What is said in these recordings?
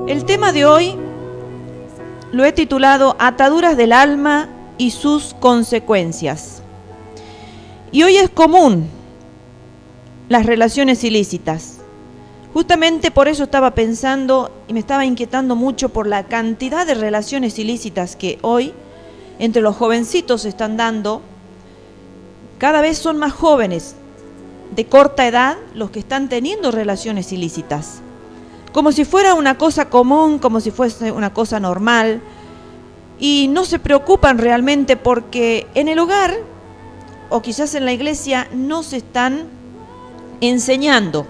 El tema de hoy lo he titulado Ataduras del alma y sus consecuencias. Y hoy es común las relaciones ilícitas. Justamente por eso estaba pensando y me estaba inquietando mucho por la cantidad de relaciones ilícitas que hoy entre los jovencitos se están dando. Cada vez son más jóvenes de corta edad los que están teniendo relaciones ilícitas. Como si fuera una cosa común, como si fuese una cosa normal. Y no se preocupan realmente porque en el hogar o quizás en la iglesia no se están enseñando.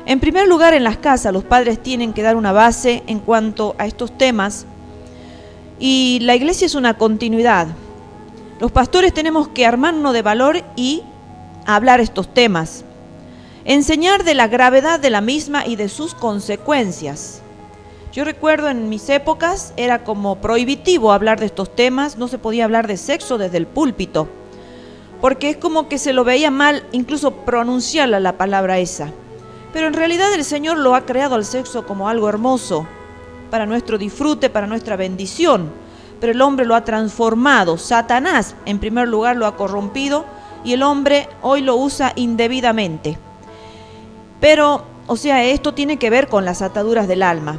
En primer lugar, en las casas los padres tienen que dar una base en cuanto a estos temas y la iglesia es una continuidad. Los pastores tenemos que armarnos de valor y hablar estos temas, enseñar de la gravedad de la misma y de sus consecuencias. Yo recuerdo en mis épocas era como prohibitivo hablar de estos temas, no se podía hablar de sexo desde el púlpito, porque es como que se lo veía mal incluso pronunciar la palabra esa. Pero en realidad el Señor lo ha creado al sexo como algo hermoso, para nuestro disfrute, para nuestra bendición. Pero el hombre lo ha transformado. Satanás, en primer lugar, lo ha corrompido y el hombre hoy lo usa indebidamente. Pero, esto tiene que ver con las ataduras del alma.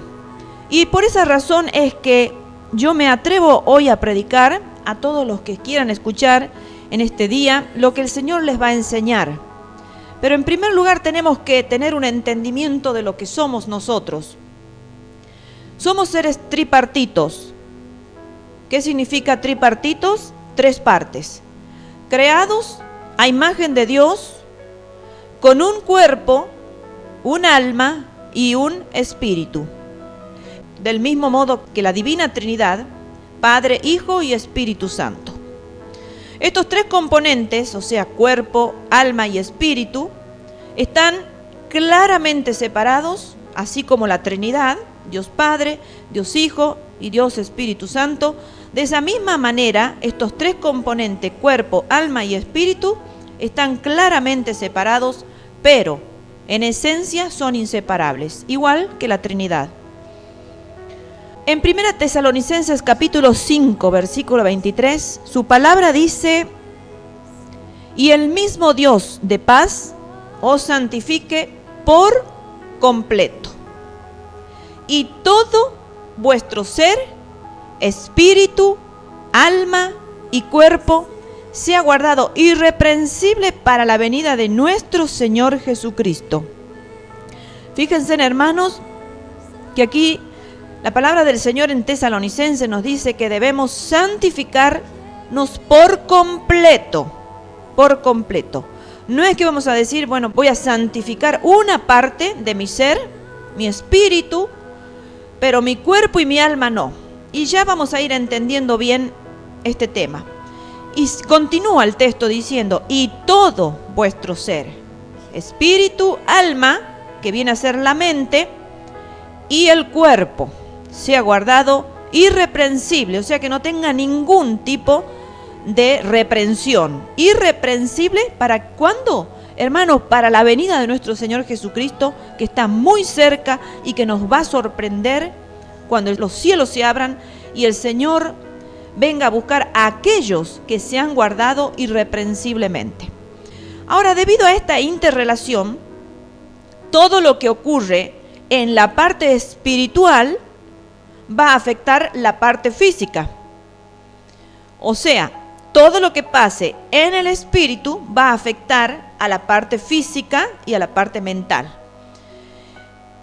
Y por esa razón es que yo me atrevo hoy a predicar a todos los que quieran escuchar en este día lo que el Señor les va a enseñar. Pero en primer lugar tenemos que tener un entendimiento de lo que somos nosotros. Somos seres tripartitos. ¿Qué significa tripartitos? 3 partes. Creados a imagen de Dios, con un cuerpo, un alma y un espíritu. Del mismo modo que la Divina Trinidad, Padre, Hijo y Espíritu Santo. Estos 3 componentes, cuerpo, alma y espíritu, están claramente separados, así como la Trinidad, Dios Padre, Dios Hijo y Dios Espíritu Santo. De esa misma manera, estos 3 componentes, cuerpo, alma y espíritu, están claramente separados, pero en esencia son inseparables, igual que la Trinidad. En 1 Tesalonicenses capítulo 5, versículo 23, su palabra dice: y el mismo Dios de paz os santifique por completo, y todo vuestro ser, espíritu, alma y cuerpo sea guardado irreprensible para la venida de nuestro Señor Jesucristo. Fíjense, hermanos, que aquí la palabra del Señor en Tesalonicenses nos dice que debemos santificarnos por completo, por completo. No es que vamos a decir, voy a santificar una parte de mi ser, mi espíritu, pero mi cuerpo y mi alma no. Y ya vamos a ir entendiendo bien este tema. Y continúa el texto diciendo, y todo vuestro ser, espíritu, alma, que viene a ser la mente, y el cuerpo, sea guardado irreprensible, que no tenga ningún tipo de reprensión. Irreprensible, ¿para cuándo? Hermanos, para la venida de nuestro Señor Jesucristo, que está muy cerca y que nos va a sorprender cuando los cielos se abran y el Señor venga a buscar a aquellos que se han guardado irreprensiblemente. Ahora, debido a esta interrelación, todo lo que ocurre en la parte espiritual va a afectar la parte física. Todo lo que pase en el espíritu va a afectar a la parte física y a la parte mental.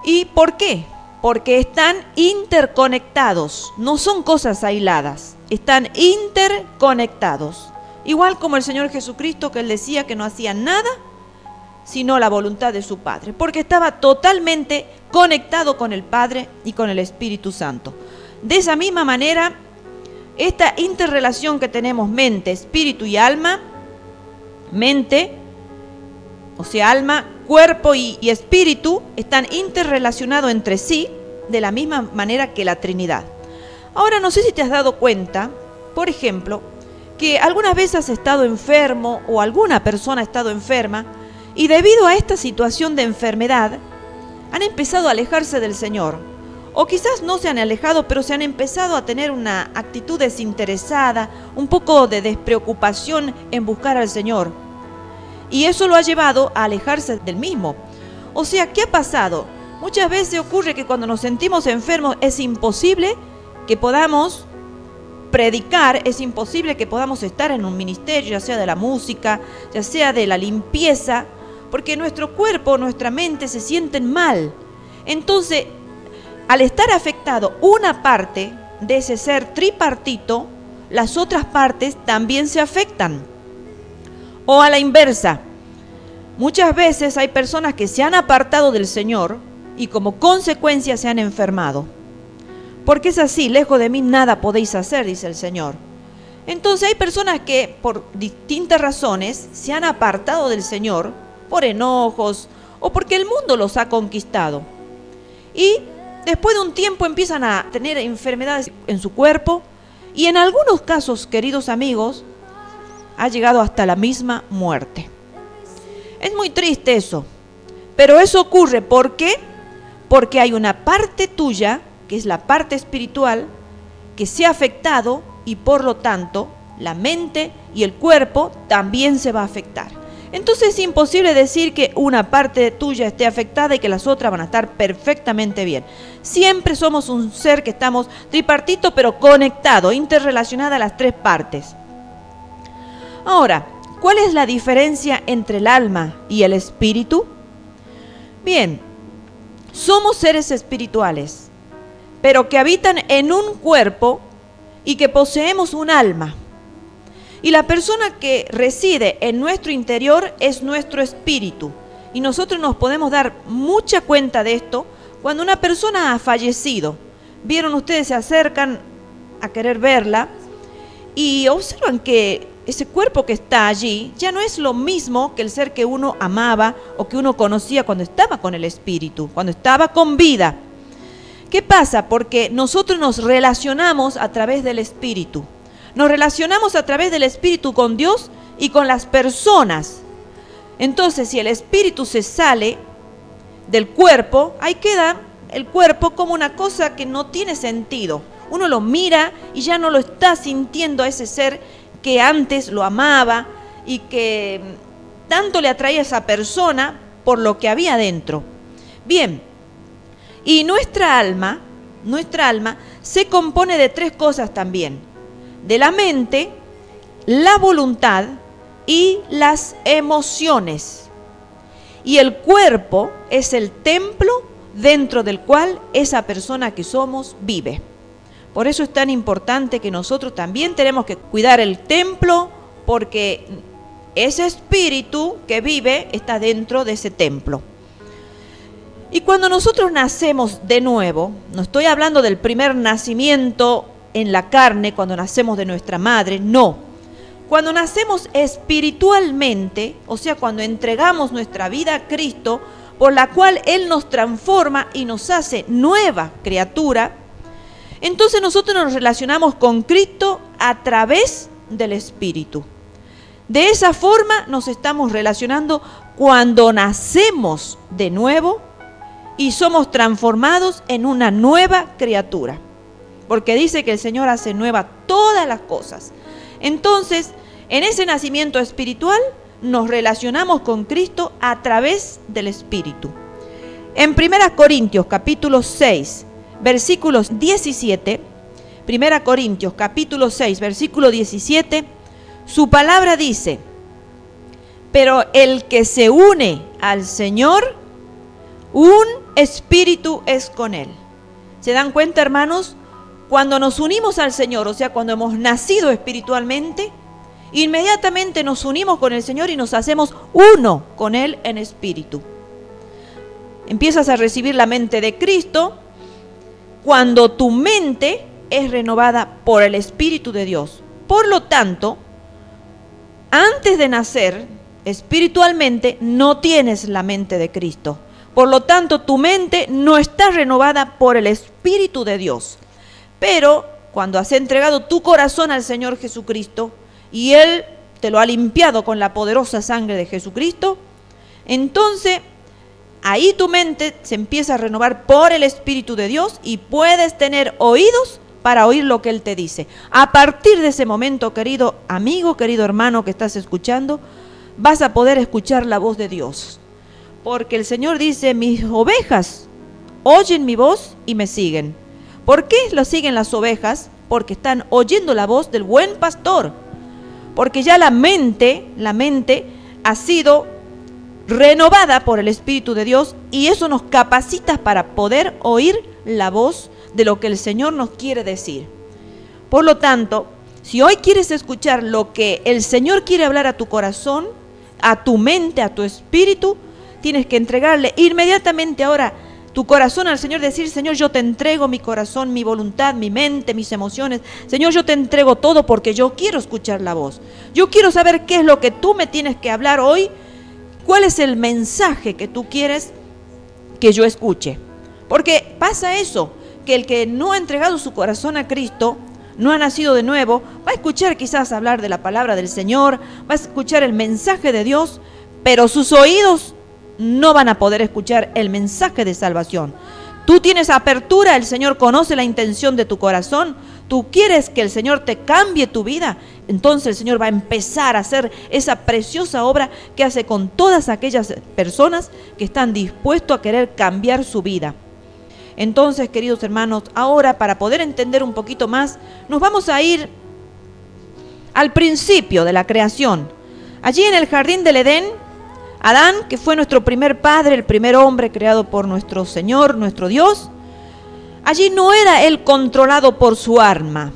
¿Y por qué? Porque están interconectados, no son cosas aisladas, están interconectados. Igual como el Señor Jesucristo, que Él decía que no hacía nada sino la voluntad de su Padre, porque estaba totalmente conectado con el Padre y con el Espíritu Santo. De esa misma manera, esta interrelación que tenemos mente, espíritu y alma, mente, alma, cuerpo y espíritu, están interrelacionados entre sí de la misma manera que la Trinidad. Ahora, no sé si te has dado cuenta, por ejemplo, que algunas veces has estado enfermo o alguna persona ha estado enferma y debido a esta situación de enfermedad han empezado a alejarse del Señor. O quizás no se han alejado, pero se han empezado a tener una actitud desinteresada, un poco de despreocupación en buscar al Señor. Y eso lo ha llevado a alejarse del mismo. O sea, ¿qué ha pasado? Muchas veces ocurre que cuando nos sentimos enfermos es imposible que podamos predicar, es imposible que podamos estar en un ministerio, ya sea de la música, ya sea de la limpieza, porque nuestro cuerpo, nuestra mente se sienten mal. Entonces, al estar afectado una parte de ese ser tripartito, las otras partes también se afectan. O a la inversa, muchas veces hay personas que se han apartado del Señor y como consecuencia se han enfermado. Porque es así, lejos de mí nada podéis hacer, dice el Señor. Entonces hay personas que por distintas razones se han apartado del Señor, por enojos o porque el mundo los ha conquistado. Y después de un tiempo empiezan a tener enfermedades en su cuerpo y en algunos casos, queridos amigos, ha llegado hasta la misma muerte. Es muy triste eso, pero eso ocurre ¿por qué? Porque hay una parte tuya, que es la parte espiritual, que se ha afectado y por lo tanto la mente y el cuerpo también se va a afectar. Entonces es imposible decir que una parte tuya esté afectada y que las otras van a estar perfectamente bien. Siempre somos un ser que estamos tripartito pero conectado, interrelacionada a las tres partes. Ahora, ¿cuál es la diferencia entre el alma y el espíritu? Bien, somos seres espirituales, pero que habitan en un cuerpo y que poseemos un alma. Y la persona que reside en nuestro interior es nuestro espíritu. Y nosotros nos podemos dar mucha cuenta de esto cuando una persona ha fallecido. Vieron ustedes, se acercan a querer verla y observan que ese cuerpo que está allí ya no es lo mismo que el ser que uno amaba o que uno conocía cuando estaba con el espíritu, cuando estaba con vida. ¿Qué pasa? Porque nosotros nos relacionamos a través del espíritu. Nos relacionamos a través del espíritu con Dios y con las personas. Entonces, si el espíritu se sale del cuerpo, ahí queda el cuerpo como una cosa que no tiene sentido. Uno lo mira y ya no lo está sintiendo a ese ser que antes lo amaba y que tanto le atraía a esa persona por lo que había dentro. Bien, y nuestra alma se compone de tres cosas también: de la mente, la voluntad y las emociones. Y el cuerpo es el templo dentro del cual esa persona que somos vive. Por eso es tan importante que nosotros también tenemos que cuidar el templo, porque ese espíritu que vive está dentro de ese templo. Y cuando nosotros nacemos de nuevo, no estoy hablando del primer nacimiento en la carne, cuando nacemos de nuestra madre, no. Cuando nacemos espiritualmente, o sea, cuando entregamos nuestra vida a Cristo, por la cual Él nos transforma y nos hace nueva criatura, entonces nosotros nos relacionamos con Cristo a través del Espíritu. De esa forma nos estamos relacionando cuando nacemos de nuevo y somos transformados en una nueva criatura. Porque dice que el Señor hace nueva todas las cosas. Entonces, en ese nacimiento espiritual nos relacionamos con Cristo a través del Espíritu. En 1 Corintios capítulo 6, versículos 17, 1 Corintios capítulo 6, versículo 17, su palabra dice: pero el que se une al Señor, un espíritu es con él. ¿Se dan cuenta, hermanos? Cuando nos unimos al Señor, o sea, cuando hemos nacido espiritualmente, inmediatamente nos unimos con el Señor y nos hacemos uno con Él en espíritu. Empiezas a recibir la mente de Cristo cuando tu mente es renovada por el Espíritu de Dios. Por lo tanto, antes de nacer espiritualmente no tienes la mente de Cristo. Por lo tanto, tu mente no está renovada por el Espíritu de Dios. Pero cuando has entregado tu corazón al Señor Jesucristo y Él te lo ha limpiado con la poderosa sangre de Jesucristo, entonces ahí tu mente se empieza a renovar por el Espíritu de Dios y puedes tener oídos para oír lo que Él te dice. A partir de ese momento, querido amigo, querido hermano que estás escuchando, vas a poder escuchar la voz de Dios. Porque el Señor dice, mis ovejas oyen mi voz y me siguen. ¿Por qué lo siguen las ovejas? Porque están oyendo la voz del buen pastor. Porque ya la mente ha sido renovada por el Espíritu de Dios y eso nos capacita para poder oír la voz de lo que el Señor nos quiere decir. Por lo tanto, si hoy quieres escuchar lo que el Señor quiere hablar a tu corazón, a tu mente, a tu espíritu, tienes que entregarle inmediatamente ahora tu corazón al Señor, decir, Señor, yo te entrego mi corazón, mi voluntad, mi mente, mis emociones. Señor, yo te entrego todo porque yo quiero escuchar la voz. Yo quiero saber qué es lo que tú me tienes que hablar hoy, cuál es el mensaje que tú quieres que yo escuche. Porque pasa eso, que el que no ha entregado su corazón a Cristo, no ha nacido de nuevo, va a escuchar quizás hablar de la palabra del Señor, va a escuchar el mensaje de Dios, pero sus oídos no van a poder escuchar el mensaje de salvación. Tú tienes apertura, el Señor conoce la intención de tu corazón, tú quieres que el Señor te cambie tu vida, entonces el Señor va a empezar a hacer esa preciosa obra que hace con todas aquellas personas que están dispuestos a querer cambiar su vida. Entonces, queridos hermanos, ahora para poder entender un poquito más, nos vamos a ir al principio de la creación. Allí en el jardín del Edén, Adán, que fue nuestro primer padre, el primer hombre creado por nuestro Señor, nuestro Dios, allí no era él controlado por su alma.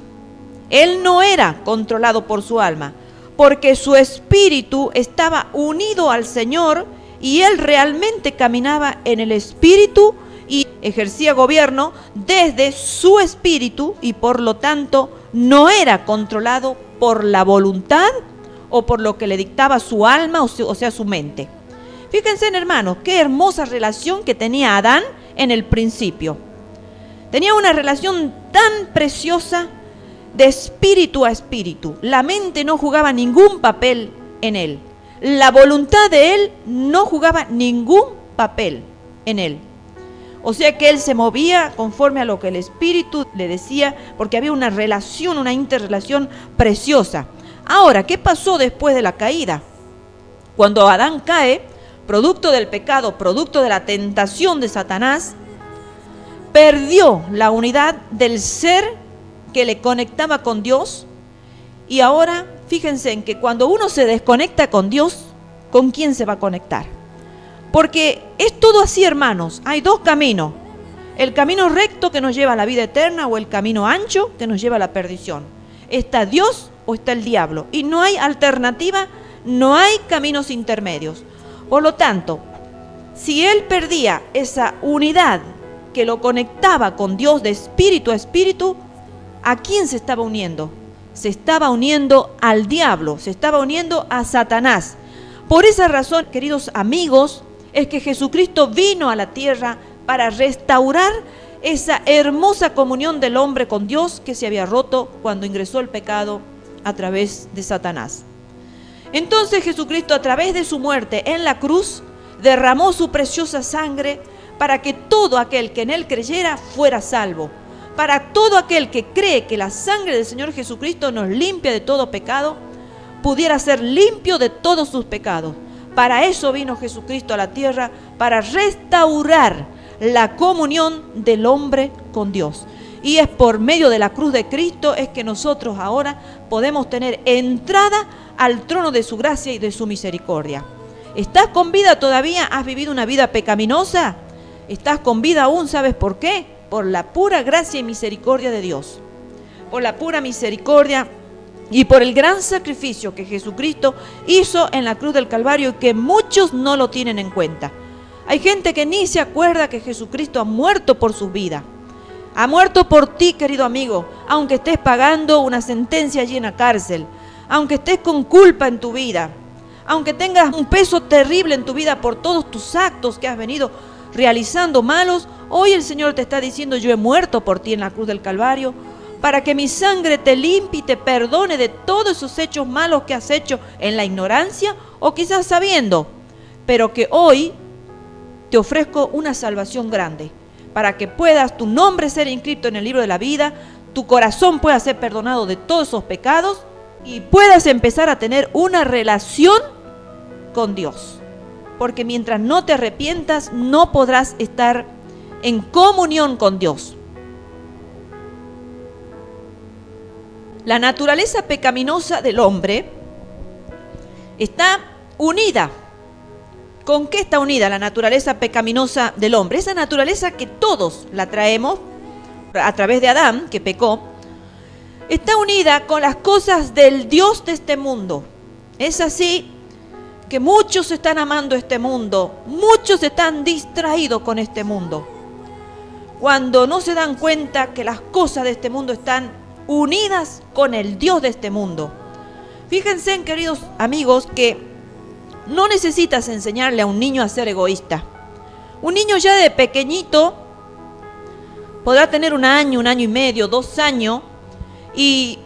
Él no era controlado por su alma, porque su espíritu estaba unido al Señor y él realmente caminaba en el espíritu y ejercía gobierno desde su espíritu y por lo tanto no era controlado por la voluntad o por lo que le dictaba su alma, o sea, su mente. Fíjense, hermanos, qué hermosa relación que tenía Adán en el principio. Tenía una relación tan preciosa de espíritu a espíritu. La mente no jugaba ningún papel en él. La voluntad de él no jugaba ningún papel en él. O sea que él se movía conforme a lo que el espíritu le decía, porque había una relación, una interrelación preciosa. Ahora, ¿qué pasó después de la caída? Cuando Adán cae, producto del pecado, producto de la tentación de Satanás, perdió la unidad del ser que le conectaba con Dios. Y ahora, fíjense en que cuando uno se desconecta con Dios, ¿con quién se va a conectar? Porque es todo así, hermanos. Hay dos caminos. El camino recto que nos lleva a la vida eterna o el camino ancho que nos lleva a la perdición. Está Dios o está el diablo. Y no hay alternativa, no hay caminos intermedios. Por lo tanto, si él perdía esa unidad que lo conectaba con Dios de espíritu a espíritu, ¿a quién se estaba uniendo? Se estaba uniendo al diablo, se estaba uniendo a Satanás. Por esa razón, queridos amigos, es que Jesucristo vino a la tierra para restaurar esa hermosa comunión del hombre con Dios que se había roto cuando ingresó el pecado a través de Satanás. Entonces Jesucristo, a través de su muerte en la cruz, derramó su preciosa sangre para que todo aquel que en él creyera fuera salvo. Para todo aquel que cree que la sangre del Señor Jesucristo nos limpia de todo pecado, pudiera ser limpio de todos sus pecados. Para eso vino Jesucristo a la tierra, para restaurar la comunión del hombre con Dios. Y es por medio de la cruz de Cristo es que nosotros ahora podemos tener entrada al trono de su gracia y de su misericordia. ¿Estás con vida todavía? ¿Has vivido una vida pecaminosa? ¿Estás con vida aún? ¿Sabes por qué? Por la pura gracia y misericordia de Dios. Por la pura misericordia y por el gran sacrificio que Jesucristo hizo en la cruz del Calvario y que muchos no lo tienen en cuenta. Hay gente que ni se acuerda que Jesucristo ha muerto por su vida. Ha muerto por ti, querido amigo, aunque estés pagando una sentencia allí en la cárcel, aunque estés con culpa en tu vida, aunque tengas un peso terrible en tu vida por todos tus actos que has venido realizando malos, hoy el Señor te está diciendo: yo he muerto por ti en la cruz del Calvario, para que mi sangre te limpie y te perdone de todos esos hechos malos que has hecho en la ignorancia o quizás sabiendo, pero que hoy te ofrezco una salvación grande, para que puedas tu nombre ser inscrito en el libro de la vida, tu corazón pueda ser perdonado de todos esos pecados y puedas empezar a tener una relación con Dios. Porque mientras no te arrepientas, no podrás estar en comunión con Dios. La naturaleza pecaminosa del hombre está unida. ¿Con qué está unida la naturaleza pecaminosa del hombre? Esa naturaleza que todos la traemos a través de Adán, que pecó, está unida con las cosas del Dios de este mundo. Es así que muchos están amando este mundo, muchos están distraídos con este mundo, cuando no se dan cuenta que las cosas de este mundo están unidas con el Dios de este mundo. Fíjense, queridos amigos, que no necesitas enseñarle a un niño a ser egoísta. Un niño ya de pequeñito podrá tener 1 año, 1 año y medio, 2 años, y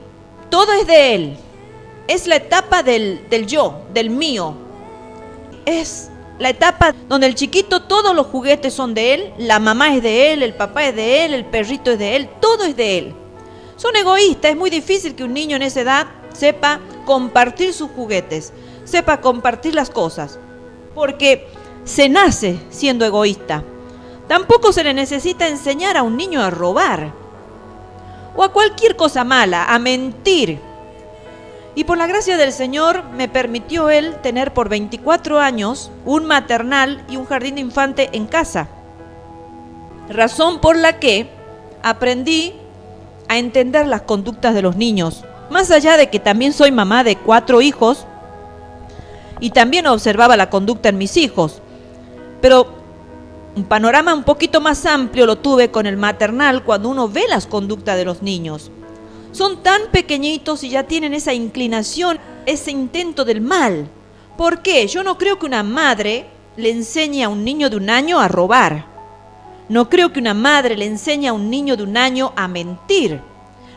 todo es de él. Es la etapa del yo, del mío. Es la etapa donde el chiquito, todos los juguetes son de él, la mamá es de él, el papá es de él, el perrito es de él, todo es de él. Son egoístas, es muy difícil que un niño en esa edad sepa compartir sus juguetes, sepa compartir las cosas, porque se nace siendo egoísta. Tampoco se le necesita enseñar a un niño a robar o a cualquier cosa mala, a mentir. Y por la gracia del Señor me permitió Él tener por 24 años un maternal y un jardín de infante en casa. Razón por la que aprendí a entender las conductas de los niños. Más allá de que también soy mamá de 4 hijos y también observaba la conducta en mis hijos. Pero un panorama un poquito más amplio lo tuve con el maternal cuando uno ve las conductas de los niños. Son tan pequeñitos y ya tienen esa inclinación, ese intento del mal. ¿Por qué? Yo no creo que una madre le enseñe a un niño de 1 año a robar. No creo que una madre le enseñe a un niño de 1 año a mentir.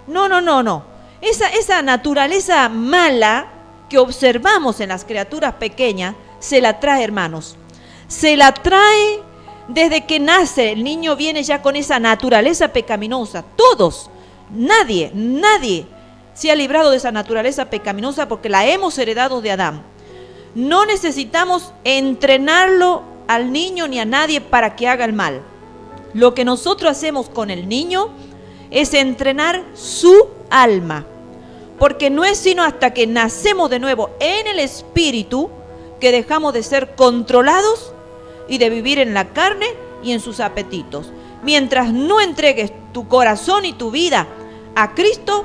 No. Esa naturaleza mala que observamos en las criaturas pequeñas, se la trae, hermanos. Se la trae desde que nace. El niño viene ya con esa naturaleza pecaminosa. Todos. Nadie se ha librado de esa naturaleza pecaminosa porque la hemos heredado de Adán. No necesitamos entrenarlo al niño ni a nadie para que haga el mal. Lo que nosotros hacemos con el niño es entrenar su alma, porque no es sino hasta que nacemos de nuevo en el espíritu que dejamos de ser controlados y de vivir en la carne y en sus apetitos. Mientras no entregues tu corazón y tu vida a Cristo,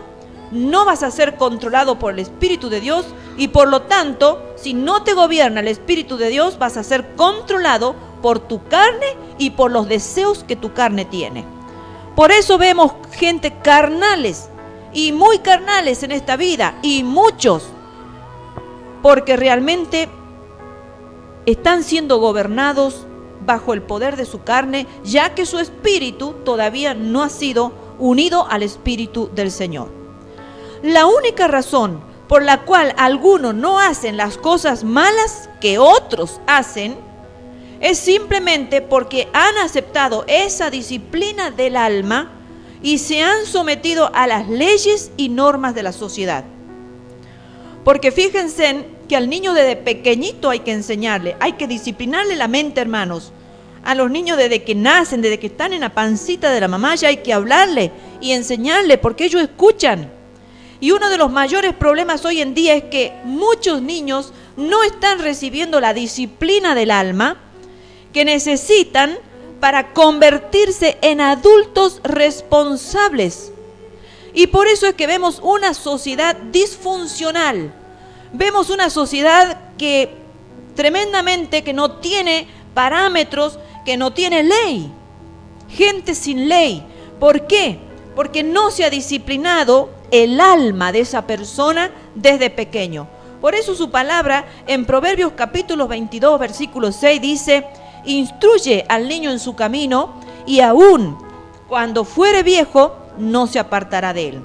no vas a ser controlado por el Espíritu de Dios y por lo tanto, si no te gobierna el Espíritu de Dios, vas a ser controlado por tu carne y por los deseos que tu carne tiene. Por eso vemos gente carnales y muy carnales en esta vida, y muchos, porque realmente están siendo gobernados bajo el poder de su carne, ya que su espíritu todavía no ha sido unido al Espíritu del Señor. La única razón por la cual algunos no hacen las cosas malas que otros hacen es simplemente porque han aceptado esa disciplina del alma y se han sometido a las leyes y normas de la sociedad. Porque fíjense que al niño desde pequeñito hay que enseñarle, hay que disciplinarle la mente, hermanos. A los niños desde que nacen, desde que están en la pancita de la mamá, ya hay que hablarle y enseñarle porque ellos escuchan. Y uno de los mayores problemas hoy en día es que muchos niños no están recibiendo la disciplina del alma que necesitan para convertirse en adultos responsables. Y por eso es que vemos una sociedad disfuncional. Vemos una sociedad que tremendamente que no tiene parámetros, que no tiene ley. Gente sin ley. ¿Por qué? Porque no se ha disciplinado el alma de esa persona desde pequeño. Por eso su palabra en Proverbios capítulo 22, versículo 6 dice: instruye al niño en su camino y aún cuando fuere viejo no se apartará de él.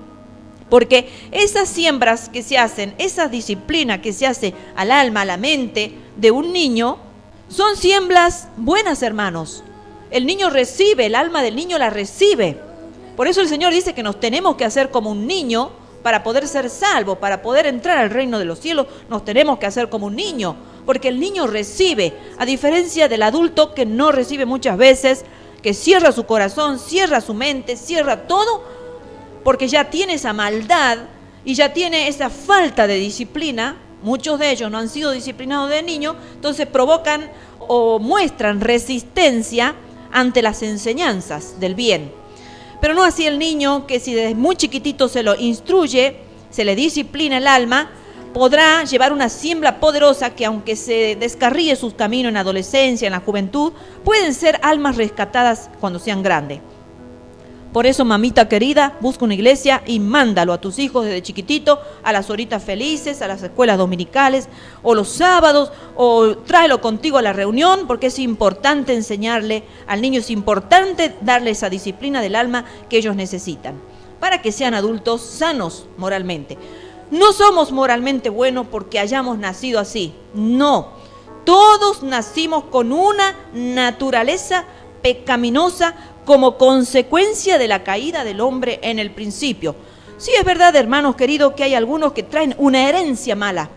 Porque esas siembras que se hacen, esa disciplina que se hace al alma, a la mente de un niño, Son siembras buenas, hermanos. El niño recibe, el alma del niño la recibe. Por eso el Señor dice que nos tenemos que hacer como un niño para poder ser salvos, para poder entrar al reino de los cielos, nos tenemos que hacer como un niño, porque el niño recibe, a diferencia del adulto que no recibe muchas veces, que cierra su corazón, cierra su mente, cierra todo, porque ya tiene esa maldad y ya tiene esa falta de disciplina. Muchos de ellos no han sido disciplinados de niño, entonces provocan o muestran resistencia ante las enseñanzas del bien. Pero no así el niño, que si desde muy chiquitito se lo instruye, se le disciplina el alma, podrá llevar una siembra poderosa que, aunque se descarríe sus caminos en la adolescencia, en la juventud, pueden ser almas rescatadas cuando sean grandes. Por eso, mamita querida, busca una iglesia y mándalo a tus hijos desde chiquitito a las horitas felices, a las escuelas dominicales, o los sábados, o tráelo contigo a la reunión, porque es importante enseñarle al niño, es importante darle esa disciplina del alma que ellos necesitan, para que sean adultos sanos moralmente. No somos moralmente buenos porque hayamos nacido así, no. Todos nacimos con una naturaleza pecaminosa como consecuencia de la caída del hombre en el principio. Sí, es verdad, hermanos queridos, que hay algunos que traen una herencia mala.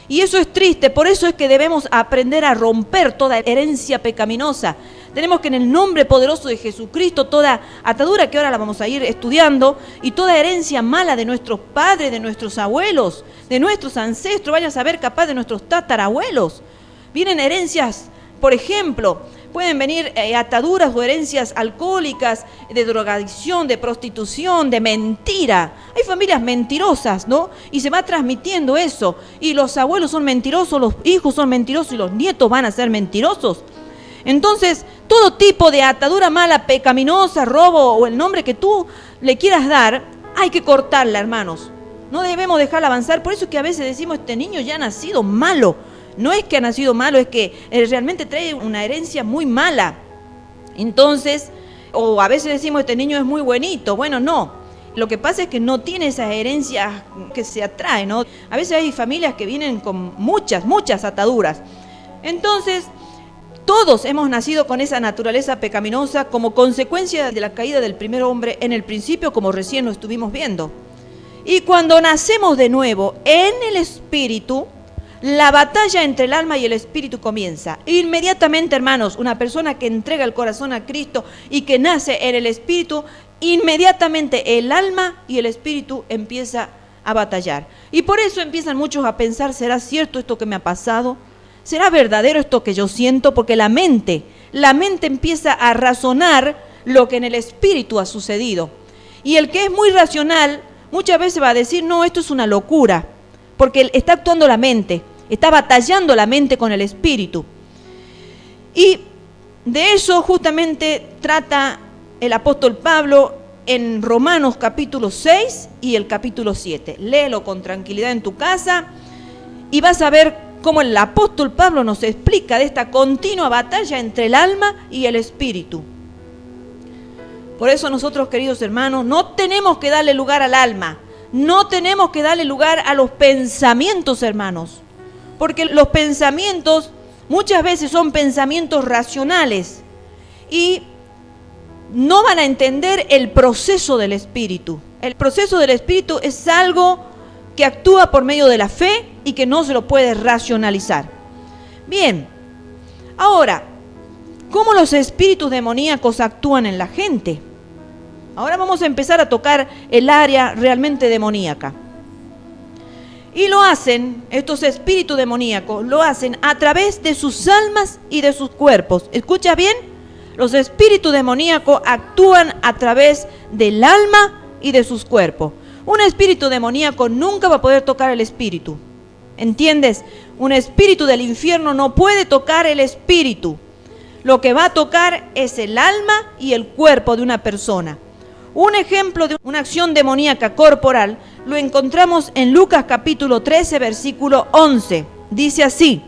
Y eso es triste, por eso es que debemos aprender a romper toda herencia pecaminosa. Tenemos que, en el nombre poderoso de Jesucristo, toda atadura que ahora la vamos a ir estudiando, y toda herencia mala de nuestros padres, de nuestros abuelos, de nuestros ancestros, vaya a saber, capaz de nuestros tatarabuelos. Vienen herencias, por ejemplo, pueden venir ataduras o herencias alcohólicas, de drogadicción, de prostitución, de mentira. Hay familias mentirosas, ¿no? Y se va transmitiendo eso. Y los abuelos son mentirosos, los hijos son mentirosos y los nietos van a ser mentirosos. Entonces, todo tipo de atadura mala, pecaminosa, robo o el nombre que tú le quieras dar, hay que cortarla, hermanos. No debemos dejarla avanzar. Por eso es que a veces decimos, este niño ya ha nacido malo. No es que ha nacido malo, es que realmente trae una herencia muy mala. Entonces, o a veces decimos, este niño es muy buenito. Bueno, no. Lo que pasa es que no tiene esas herencias que se atraen, ¿no? A veces hay familias que vienen con muchas ataduras. Entonces, todos hemos nacido con esa naturaleza pecaminosa como consecuencia de la caída del primer hombre en el principio, como recién lo estuvimos viendo. Y cuando nacemos de nuevo en el Espíritu, la batalla entre el alma y el espíritu comienza. Inmediatamente, hermanos, una persona que entrega el corazón a Cristo y que nace en el espíritu, inmediatamente el alma y el espíritu empieza a batallar. Y por eso empiezan muchos a pensar, ¿será cierto esto que me ha pasado? ¿Será verdadero esto que yo siento? Porque la mente empieza a razonar lo que en el espíritu ha sucedido. Y el que es muy racional muchas veces va a decir, no, esto es una locura. Porque está actuando la mente, está batallando la mente con el espíritu. Y de eso justamente trata el apóstol Pablo en Romanos capítulo 6 y el capítulo 7. Léelo con tranquilidad en tu casa y vas a ver cómo el apóstol Pablo nos explica de esta continua batalla entre el alma y el espíritu. Por eso nosotros, queridos hermanos, no tenemos que darle lugar al alma. No tenemos que darle lugar a los pensamientos, hermanos, porque los pensamientos muchas veces son pensamientos racionales y no van a entender el proceso del Espíritu. El proceso del Espíritu es algo que actúa por medio de la fe y que no se lo puede racionalizar. Bien, ahora, ¿cómo los espíritus demoníacos actúan en la gente? Ahora vamos a empezar a tocar el área realmente demoníaca. Y lo hacen, estos espíritus demoníacos, lo hacen a través de sus almas y de sus cuerpos. ¿Escucha bien? Los espíritus demoníacos actúan a través del alma y de sus cuerpos. Un espíritu demoníaco nunca va a poder tocar el espíritu. ¿Entiendes? Un espíritu del infierno no puede tocar el espíritu. Lo que va a tocar es el alma y el cuerpo de una persona. Un ejemplo de una acción demoníaca corporal lo encontramos en Lucas capítulo 13, versículo 11. Dice así: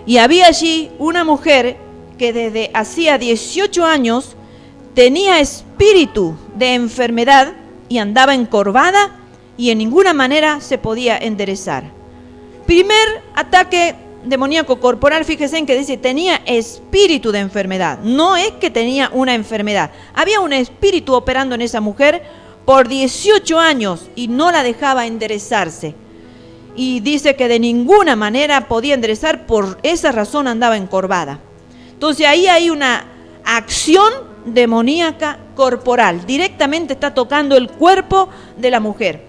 y había allí una mujer que desde hacía 18 años tenía espíritu de enfermedad y andaba encorvada y en ninguna manera se podía enderezar. Primer ataque demoníaco corporal, fíjense en que dice, tenía espíritu de enfermedad. No es que tenía una enfermedad. Había un espíritu operando en esa mujer por 18 años y no la dejaba enderezarse. Y dice que de ninguna manera podía enderezar, por esa razón andaba encorvada. Entonces ahí hay una acción demoníaca corporal. Directamente está tocando el cuerpo de la mujer.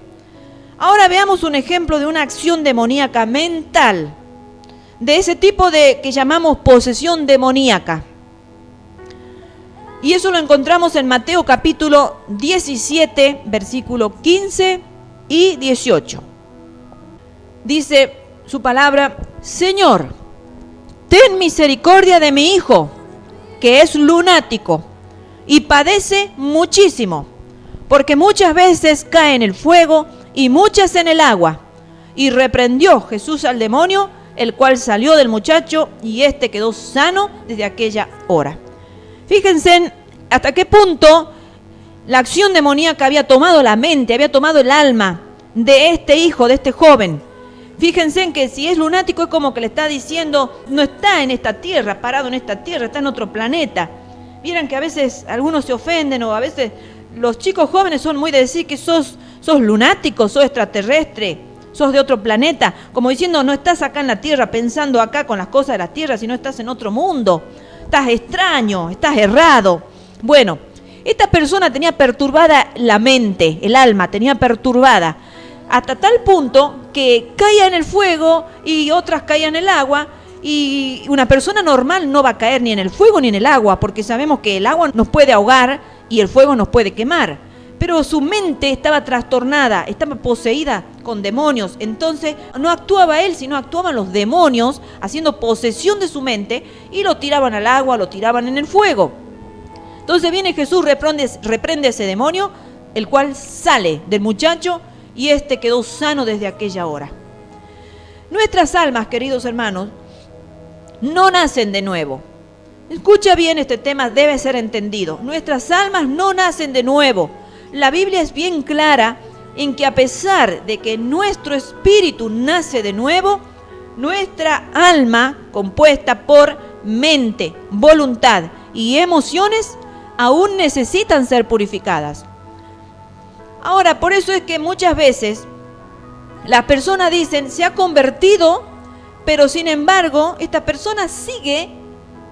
Ahora veamos un ejemplo de una acción demoníaca mental, de ese tipo que llamamos posesión demoníaca. Y eso lo encontramos en Mateo capítulo 17, versículo 15 y 18. Dice su palabra: Señor, ten misericordia de mi hijo, que es lunático y padece muchísimo, porque muchas veces cae en el fuego y muchas en el agua. Y reprendió Jesús al demonio, el cual salió del muchacho, y éste quedó sano desde aquella hora. Fíjense hasta qué punto la acción demoníaca había tomado la mente, había tomado el alma de este hijo, de este joven. Fíjense en que si es lunático es como que le está diciendo, no está en esta tierra, parado en esta tierra, está en otro planeta. Vieran que a veces algunos se ofenden, o a veces los chicos jóvenes son muy de decir que sos lunático, sos extraterrestre, sos de otro planeta, como diciendo, no estás acá en la tierra pensando acá con las cosas de la tierra, sino estás en otro mundo, estás extraño, estás errado. Bueno, esta persona tenía perturbada la mente, el alma tenía perturbada, hasta tal punto que caía en el fuego y otras caían en el agua. Y una persona normal no va a caer ni en el fuego ni en el agua, porque sabemos que el agua nos puede ahogar y el fuego nos puede quemar. Pero su mente estaba trastornada, estaba poseída con demonios. Entonces no actuaba él, sino actuaban los demonios haciendo posesión de su mente y lo tiraban al agua, lo tiraban en el fuego. Entonces viene Jesús, reprende a ese demonio, el cual sale del muchacho y éste quedó sano desde aquella hora. Nuestras almas, queridos hermanos, no nacen de nuevo. Escucha bien, este tema debe ser entendido. Nuestras almas no nacen de nuevo. La Biblia es bien clara en que a pesar de que nuestro espíritu nace de nuevo, nuestra alma, compuesta por mente, voluntad y emociones, aún necesitan ser purificadas. Ahora, por eso es que muchas veces las personas dicen, se ha convertido, pero sin embargo, esta persona sigue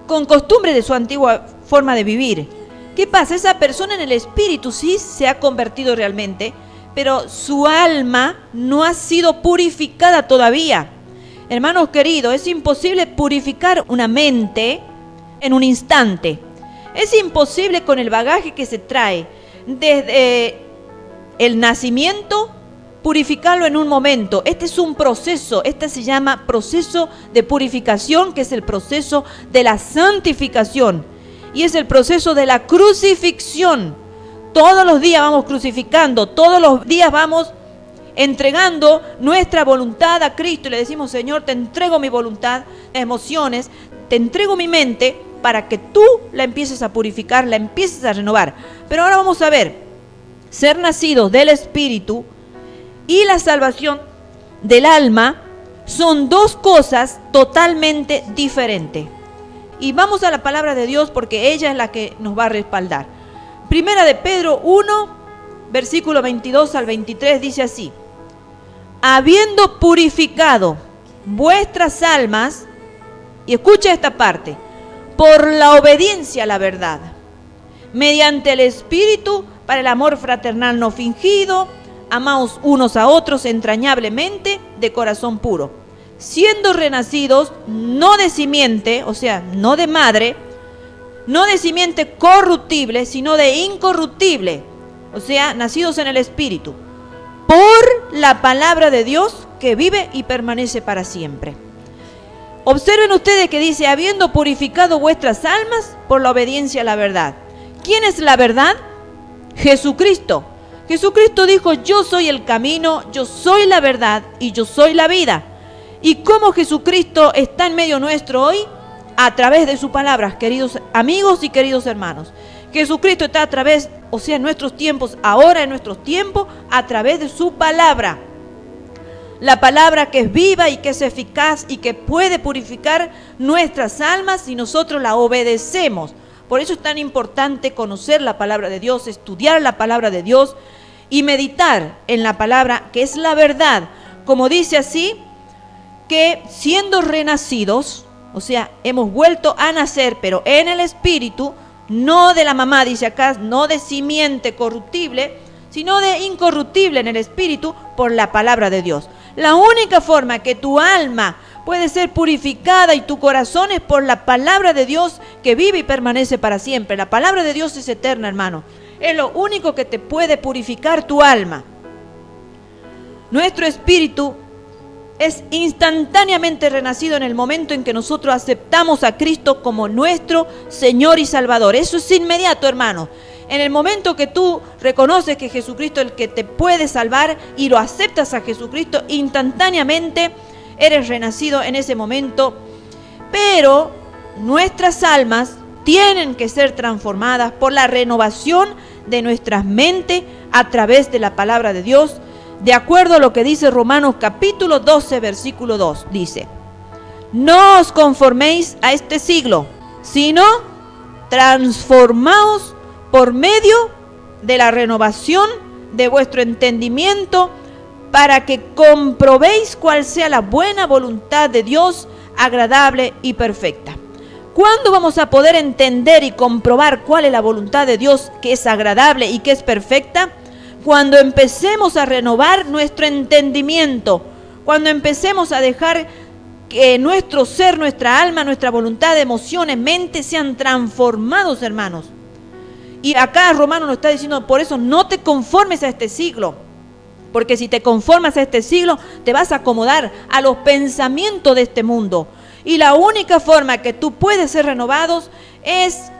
con costumbre de su antigua forma de vivir. ¿Qué pasa? Esa persona en el espíritu sí se ha convertido realmente, pero su alma no ha sido purificada todavía. Hermanos queridos, es imposible purificar una mente en un instante. Es imposible con el bagaje que se trae desde el nacimiento, purificarlo en un momento. Este es un proceso, este se llama proceso de purificación, que es el proceso de la santificación y es el proceso de la crucifixión. Todos los días vamos crucificando, todos los días vamos entregando nuestra voluntad a Cristo y le decimos, Señor, te entrego mi voluntad, emociones, te entrego mi mente para que tú la empieces a purificar, la empieces a renovar. Pero ahora vamos a ver, ser nacidos del Espíritu y la salvación del alma son dos cosas totalmente diferentes. Y vamos a la palabra de Dios porque ella es la que nos va a respaldar. Primera de Pedro 1, versículo 22 al 23 dice así: habiendo purificado vuestras almas, y escucha esta parte, por la obediencia a la verdad, mediante el Espíritu, para el amor fraternal no fingido, amaos unos a otros entrañablemente de corazón puro, siendo renacidos no de simiente, o sea, no de madre, no de simiente corruptible, sino de incorruptible, o sea, nacidos en el Espíritu, por la palabra de Dios que vive y permanece para siempre. Observen ustedes que dice, habiendo purificado vuestras almas por la obediencia a la verdad. ¿Quién es la verdad? Jesucristo. Jesucristo dijo, yo soy el camino, yo soy la verdad y yo soy la vida. ¿Y cómo Jesucristo está en medio nuestro hoy? A través de su palabra, queridos amigos y queridos hermanos. Jesucristo está a través, o sea, en nuestros tiempos, ahora en nuestros tiempos, a través de su palabra. La palabra que es viva y que es eficaz y que puede purificar nuestras almas si nosotros la obedecemos. Por eso es tan importante conocer la palabra de Dios, estudiar la palabra de Dios y meditar en la palabra que es la verdad. Como dice así, que siendo renacidos, o sea, hemos vuelto a nacer, pero en el Espíritu, no de la mamá, dice acá, no de simiente corruptible, sino de incorruptible en el Espíritu, por la palabra de Dios. La única forma que tu alma puede ser purificada y tu corazón es por la palabra de Dios que vive y permanece para siempre. La palabra de Dios es eterna, hermano. Es lo único que te puede purificar tu alma. Nuestro espíritu es instantáneamente renacido en el momento en que nosotros aceptamos a Cristo como nuestro Señor y Salvador. Eso es inmediato, hermano. En el momento que tú reconoces que Jesucristo es el que te puede salvar y lo aceptas a Jesucristo, instantáneamente eres renacido en ese momento. Pero nuestras almas tienen que ser transformadas por la renovación de nuestras mentes a través de la palabra de Dios, de acuerdo a lo que dice Romanos capítulo 12, versículo 2. Dice: no os conforméis a este siglo, sino transformaos por medio de la renovación de vuestro entendimiento, para que comprobéis cuál sea la buena voluntad de Dios, agradable y perfecta. ¿Cuándo vamos a poder entender y comprobar cuál es la voluntad de Dios, que es agradable y que es perfecta? Cuando empecemos a renovar nuestro entendimiento, cuando empecemos a dejar que nuestro ser, nuestra alma, nuestra voluntad, emociones, mente sean transformados, hermanos. Y acá Romano nos está diciendo, por eso no te conformes a este siglo, porque si te conformas a este siglo, te vas a acomodar a los pensamientos de este mundo. Y la única forma que tú puedes ser renovados es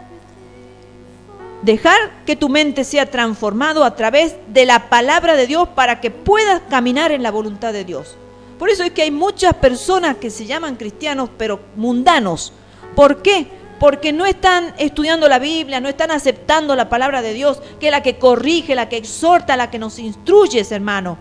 dejar que tu mente sea transformado a través de la palabra de Dios para que puedas caminar en la voluntad de Dios. Por eso es que hay muchas personas que se llaman cristianos, pero mundanos. ¿Por qué? Porque no están estudiando la Biblia, no están aceptando la palabra de Dios, que es la que corrige, la que exhorta, la que nos instruye, hermano.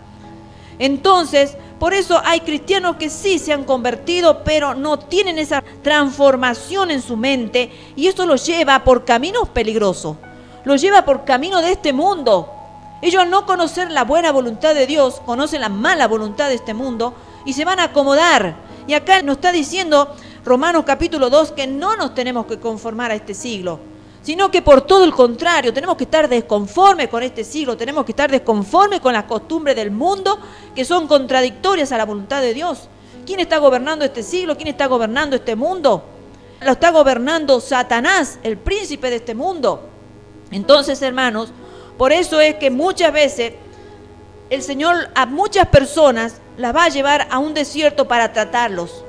Entonces, por eso hay cristianos que sí se han convertido, pero no tienen esa transformación en su mente, y eso los lleva por caminos peligrosos, los lleva por camino de este mundo. Ellos, al no conocer la buena voluntad de Dios, conocen la mala voluntad de este mundo y se van a acomodar. Y acá nos está diciendo Romanos capítulo 2 que no nos tenemos que conformar a este siglo, sino que por todo el contrario, tenemos que estar desconformes con este siglo, tenemos que estar desconformes con las costumbres del mundo que son contradictorias a la voluntad de Dios. ¿Quién está gobernando este siglo? ¿Quién está gobernando este mundo? Lo está gobernando Satanás, el príncipe de este mundo. Entonces, hermanos, por eso es que muchas veces el Señor a muchas personas las va a llevar a un desierto para tratarlos.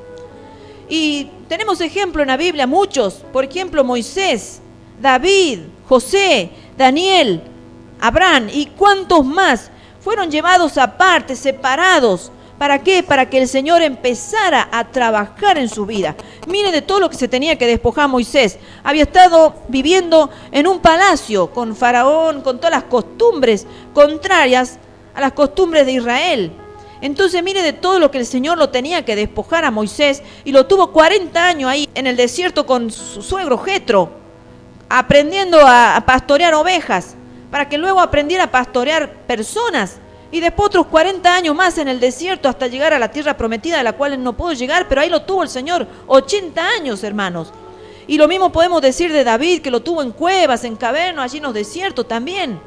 Y tenemos ejemplo en la Biblia, muchos. Por ejemplo, Moisés, David, José, Daniel, Abraham y cuantos más fueron llevados aparte, separados. ¿Para qué? Para que el Señor empezara a trabajar en su vida. Mire de todo lo que se tenía que despojar Moisés. Había estado viviendo en un palacio con Faraón, con todas las costumbres contrarias a las costumbres de Israel. Entonces mire de todo lo que el Señor lo tenía que despojar a Moisés, y lo tuvo 40 años ahí en el desierto con su suegro Jetro, aprendiendo a pastorear ovejas, para que luego aprendiera a pastorear personas. Y después otros 40 años más en el desierto hasta llegar a la tierra prometida, a la cual él no pudo llegar, pero ahí lo tuvo el Señor, 80 años, hermanos. Y lo mismo podemos decir de David, que lo tuvo en cuevas, en cavernas, allí en los desiertos también,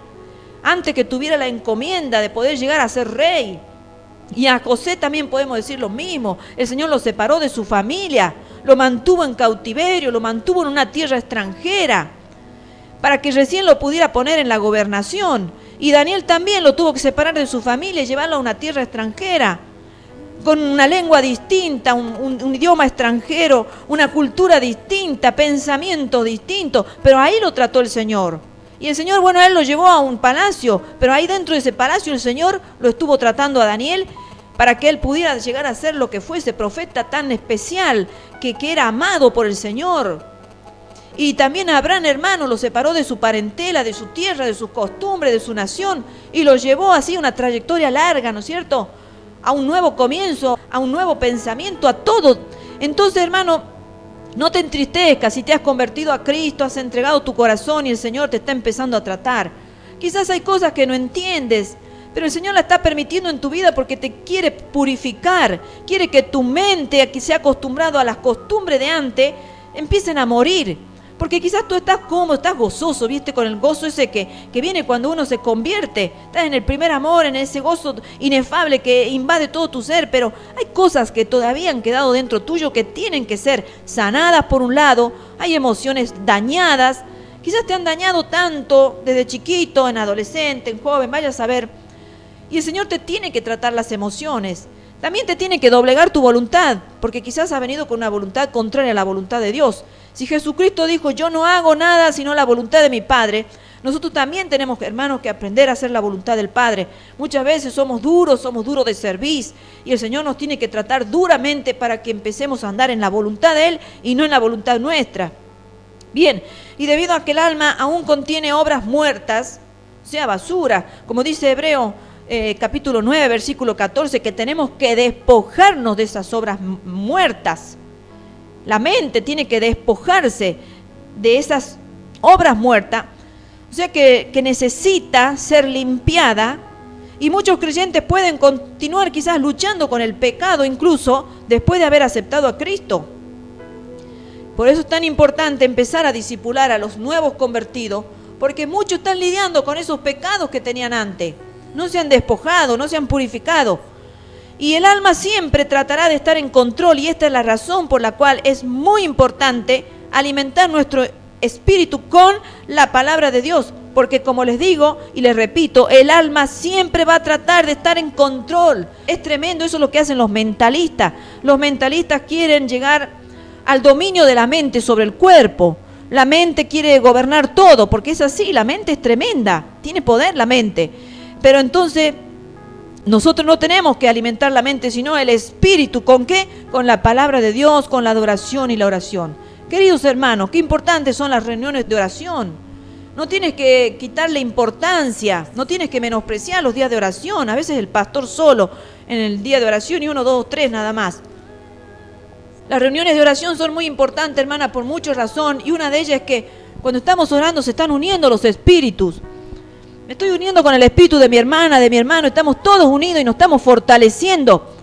antes que tuviera la encomienda de poder llegar a ser rey. Y a José también podemos decir lo mismo. El Señor lo separó de su familia, lo mantuvo en cautiverio, lo mantuvo en una tierra extranjera, para que recién lo pudiera poner en la gobernación. Y Daniel también lo tuvo que separar de su familia y llevarlo a una tierra extranjera, con una lengua distinta, un idioma extranjero, una cultura distinta, pensamientos distintos, pero ahí lo trató el Señor. Y el Señor, bueno, él lo llevó a un palacio, pero ahí dentro de ese palacio el Señor lo estuvo tratando a Daniel para que él pudiera llegar a ser lo que fue ese profeta tan especial, que era amado por el Señor. Y también a Abraham, hermano, lo separó de su parentela, de su tierra, de sus costumbres, de su nación, y lo llevó así una trayectoria larga, ¿no es cierto? a un nuevo comienzo, a un nuevo pensamiento, a todo. Entonces, hermano, no te entristezcas si te has convertido a Cristo, has entregado tu corazón y el Señor te está empezando a tratar. Quizás hay cosas que no entiendes, pero el Señor la está permitiendo en tu vida porque te quiere purificar, quiere que tu mente, que se ha acostumbrado a las costumbres de antes, empiecen a morir. Porque quizás tú estás cómodo, estás gozoso, ¿viste? Con el gozo ese que viene cuando uno se convierte. Estás en el primer amor, en ese gozo inefable que invade todo tu ser. Pero hay cosas que todavía han quedado dentro tuyo que tienen que ser sanadas por un lado. Hay emociones dañadas. Quizás te han dañado tanto desde chiquito, en adolescente, en joven, vaya a saber. Y el Señor te tiene que tratar las emociones. También te tiene que doblegar tu voluntad, porque quizás has venido con una voluntad contraria a la voluntad de Dios. Si Jesucristo dijo, yo no hago nada sino la voluntad de mi Padre, nosotros también tenemos, hermanos, que aprender a hacer la voluntad del Padre. Muchas veces somos duros de servicio, y el Señor nos tiene que tratar duramente para que empecemos a andar en la voluntad de Él y no en la voluntad nuestra. Bien, y debido a que el alma aún contiene obras muertas, o sea, basura, como dice Hebreo, capítulo 9, versículo 14, que tenemos que despojarnos de esas obras muertas. La mente tiene que despojarse de esas obras muertas, o sea que necesita ser limpiada, y muchos creyentes pueden continuar quizás luchando con el pecado incluso después de haber aceptado a Cristo. Por eso es tan importante empezar a discipular a los nuevos convertidos, porque muchos están lidiando con esos pecados que tenían antes. No se han despojado, no se han purificado. Y el alma siempre tratará de estar en control, y esta es la razón por la cual es muy importante alimentar nuestro espíritu con la palabra de Dios. Porque como les digo y les repito, el alma siempre va a tratar de estar en control. Es tremendo, eso es lo que hacen los mentalistas. Los mentalistas quieren llegar al dominio de la mente sobre el cuerpo. La mente quiere gobernar todo, porque es así, la mente es tremenda, tiene poder la mente. Pero entonces nosotros no tenemos que alimentar la mente, sino el espíritu. ¿Con qué? Con la palabra de Dios, con la adoración y la oración. Queridos hermanos, qué importantes son las reuniones de oración. No tienes que quitarle importancia, no tienes que menospreciar los días de oración. A veces el pastor solo en el día de oración y 1, 2, 3 nada más. Las reuniones de oración son muy importantes, hermana, por muchas razones. Y una de ellas es que cuando estamos orando se están uniendo los espíritus. Me estoy uniendo con el espíritu de mi hermana, de mi hermano, estamos todos unidos y nos estamos fortaleciendo.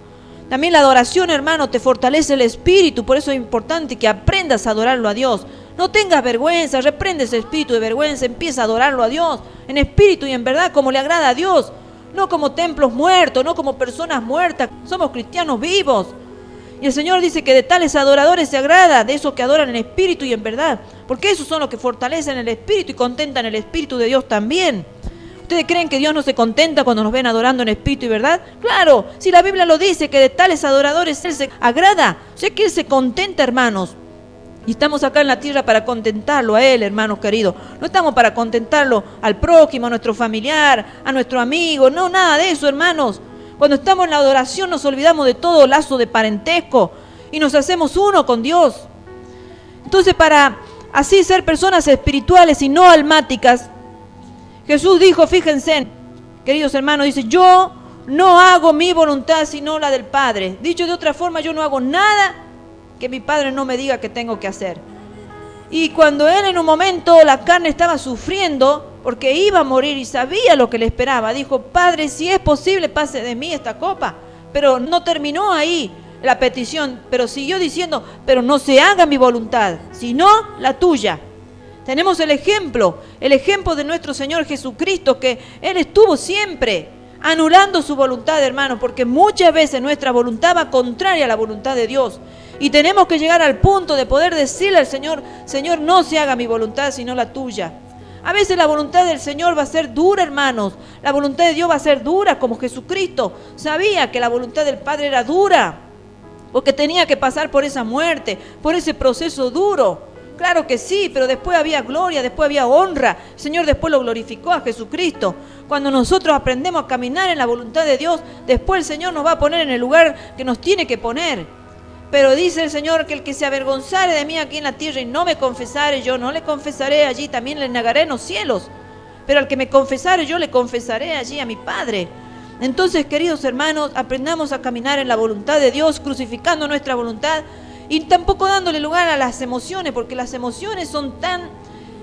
También la adoración, hermano, te fortalece el espíritu, por eso es importante que aprendas a adorarlo a Dios. No tengas vergüenza, reprende ese espíritu de vergüenza, empieza a adorarlo a Dios, en espíritu y en verdad, como le agrada a Dios. No como templos muertos, no como personas muertas, somos cristianos vivos. Y el Señor dice que de tales adoradores se agrada, de esos que adoran en espíritu y en verdad, porque esos son los que fortalecen el espíritu y contentan el espíritu de Dios también. ¿Ustedes creen que Dios no se contenta cuando nos ven adorando en espíritu y verdad? Claro, si la Biblia lo dice, que de tales adoradores Él se agrada. O sea que Él se contenta, hermanos. Y estamos acá en la tierra para contentarlo a Él, hermanos queridos. No estamos para contentarlo al prójimo, a nuestro familiar, a nuestro amigo. No, nada de eso, hermanos. Cuando estamos en la adoración nos olvidamos de todo lazo de parentesco y nos hacemos uno con Dios. Entonces, para así ser personas espirituales y no almáticas, Jesús dijo, fíjense, queridos hermanos, dice, yo no hago mi voluntad sino la del Padre. Dicho de otra forma, yo no hago nada que mi Padre no me diga que tengo que hacer. Y cuando Él en un momento la carne estaba sufriendo, porque iba a morir y sabía lo que le esperaba, dijo, Padre, si es posible, pase de mí esta copa. Pero no terminó ahí la petición, pero siguió diciendo, pero no se haga mi voluntad, sino la tuya. Tenemos el ejemplo de nuestro Señor Jesucristo, que Él estuvo siempre anulando su voluntad, hermano, porque muchas veces nuestra voluntad va contraria a la voluntad de Dios. Y tenemos que llegar al punto de poder decirle al Señor, Señor, no se haga mi voluntad, sino la tuya. A veces la voluntad del Señor va a ser dura, hermanos. La voluntad de Dios va a ser dura, como Jesucristo sabía que la voluntad del Padre era dura, porque tenía que pasar por esa muerte, por ese proceso duro. Claro que sí, pero después había gloria, después había honra. El Señor después lo glorificó a Jesucristo. Cuando nosotros aprendemos a caminar en la voluntad de Dios, después el Señor nos va a poner en el lugar que nos tiene que poner. Pero dice el Señor que el que se avergonzare de mí aquí en la tierra y no me confesare, yo no le confesaré allí, también le negaré en los cielos. Pero al que me confesare, yo le confesaré allí a mi Padre. Entonces, queridos hermanos, aprendamos a caminar en la voluntad de Dios, crucificando nuestra voluntad y tampoco dándole lugar a las emociones, porque las emociones son tan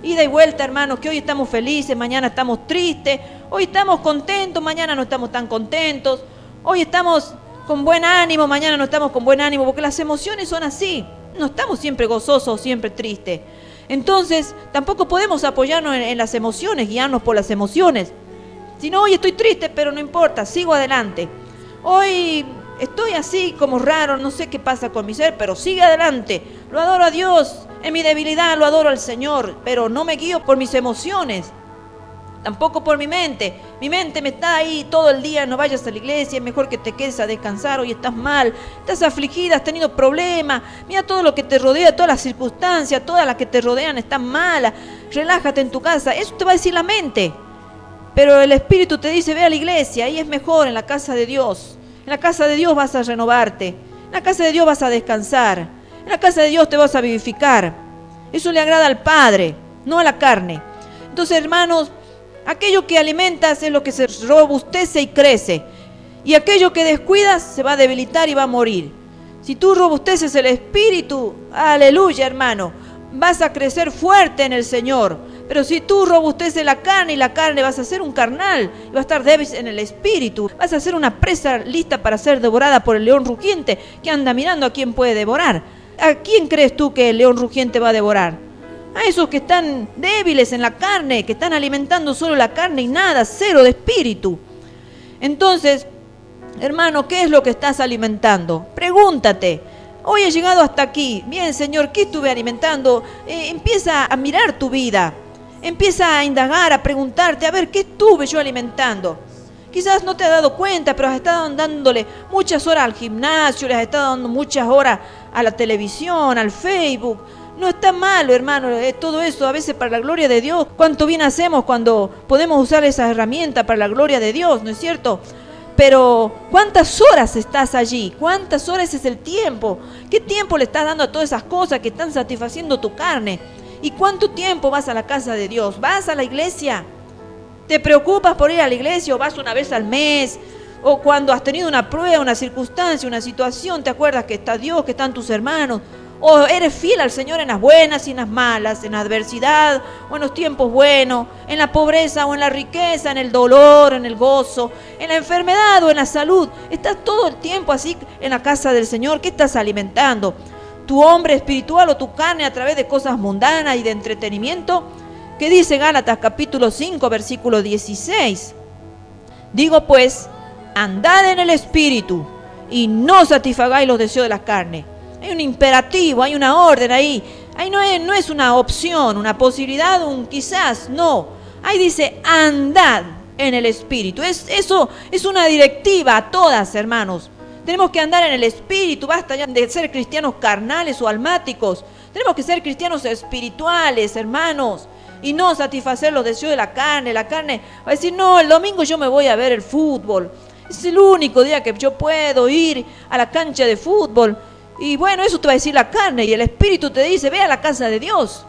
ida y vuelta, hermanos, que hoy estamos felices, mañana estamos tristes, hoy estamos contentos, mañana no estamos tan contentos, hoy estamos con buen ánimo, mañana no estamos con buen ánimo, porque las emociones son así, no estamos siempre gozosos, siempre tristes. Entonces, tampoco podemos apoyarnos en las emociones, guiarnos por las emociones. Si no, hoy estoy triste, pero no importa, sigo adelante. Hoy estoy así como raro, no sé qué pasa con mi ser, pero sigue adelante. Lo adoro a Dios, en mi debilidad lo adoro al Señor, pero no me guío por mis emociones, tampoco por mi mente. Mi mente me está ahí todo el día, no vayas a la iglesia, es mejor que te quedes a descansar, hoy estás mal, estás afligida, has tenido problemas, mira todo lo que te rodea, todas las circunstancias, todas las que te rodean están malas, relájate en tu casa, eso te va a decir la mente. Pero el Espíritu te dice, ve a la iglesia, ahí es mejor, en la casa de Dios. En la casa de Dios vas a renovarte, en la casa de Dios vas a descansar, en la casa de Dios te vas a vivificar. Eso le agrada al Padre, no a la carne. Entonces, hermanos, aquello que alimentas es lo que se robustece y crece. Y aquello que descuidas se va a debilitar y va a morir. Si tú robusteces el Espíritu, aleluya, hermano, vas a crecer fuerte en el Señor. Pero si tú robusteces la carne y la carne vas a ser un carnal, y vas a estar débil en el espíritu, vas a ser una presa lista para ser devorada por el león rugiente que anda mirando a quién puede devorar. ¿A quién crees tú que el león rugiente va a devorar? A esos que están débiles en la carne, que están alimentando solo la carne y nada, cero de espíritu. Entonces, hermano, ¿qué es lo que estás alimentando? Pregúntate. Hoy he llegado hasta aquí. Bien, Señor, ¿qué estuve alimentando? Empieza a mirar tu vida. Empieza a indagar, a preguntarte, a ver, ¿qué estuve yo alimentando? Quizás no te has dado cuenta, pero has estado dándole muchas horas al gimnasio, le has estado dando muchas horas a la televisión, al Facebook. No está malo, hermano, todo eso a veces para la gloria de Dios. Cuánto bien hacemos cuando podemos usar esas herramientas para la gloria de Dios, ¿no es cierto? Pero ¿cuántas horas estás allí? ¿Cuántas horas es el tiempo? ¿Qué tiempo le estás dando a todas esas cosas que están satisfaciendo tu carne? ¿Y cuánto tiempo vas a la casa de Dios? ¿Vas a la iglesia? ¿Te preocupas por ir a la iglesia o vas una vez al mes? O cuando has tenido una prueba, una circunstancia, una situación, te acuerdas que está Dios, que están tus hermanos. O eres fiel al Señor en las buenas y en las malas, en la adversidad o en los tiempos buenos, en la pobreza o en la riqueza, en el dolor, en el gozo, en la enfermedad o en la salud. Estás todo el tiempo así en la casa del Señor. ¿Qué estás alimentando? ¿Tu hombre espiritual o tu carne a través de cosas mundanas y de entretenimiento? ¿Qué dice Gálatas capítulo 5, versículo 16? Digo pues, andad en el espíritu y no satisfagáis los deseos de la carne. Hay un imperativo, hay una orden ahí. Ahí no es una opción, una posibilidad, un quizás, no. Ahí dice, andad en el espíritu. Eso es una directiva a todas, hermanos. Tenemos que andar en el espíritu, basta ya de ser cristianos carnales o almáticos. Tenemos que ser cristianos espirituales, hermanos, y no satisfacer los deseos de la carne. La carne va a decir, no, el domingo yo me voy a ver el fútbol. Es el único día que yo puedo ir a la cancha de fútbol. Y bueno, eso te va a decir la carne, y el espíritu te dice, ve a la casa de Dios.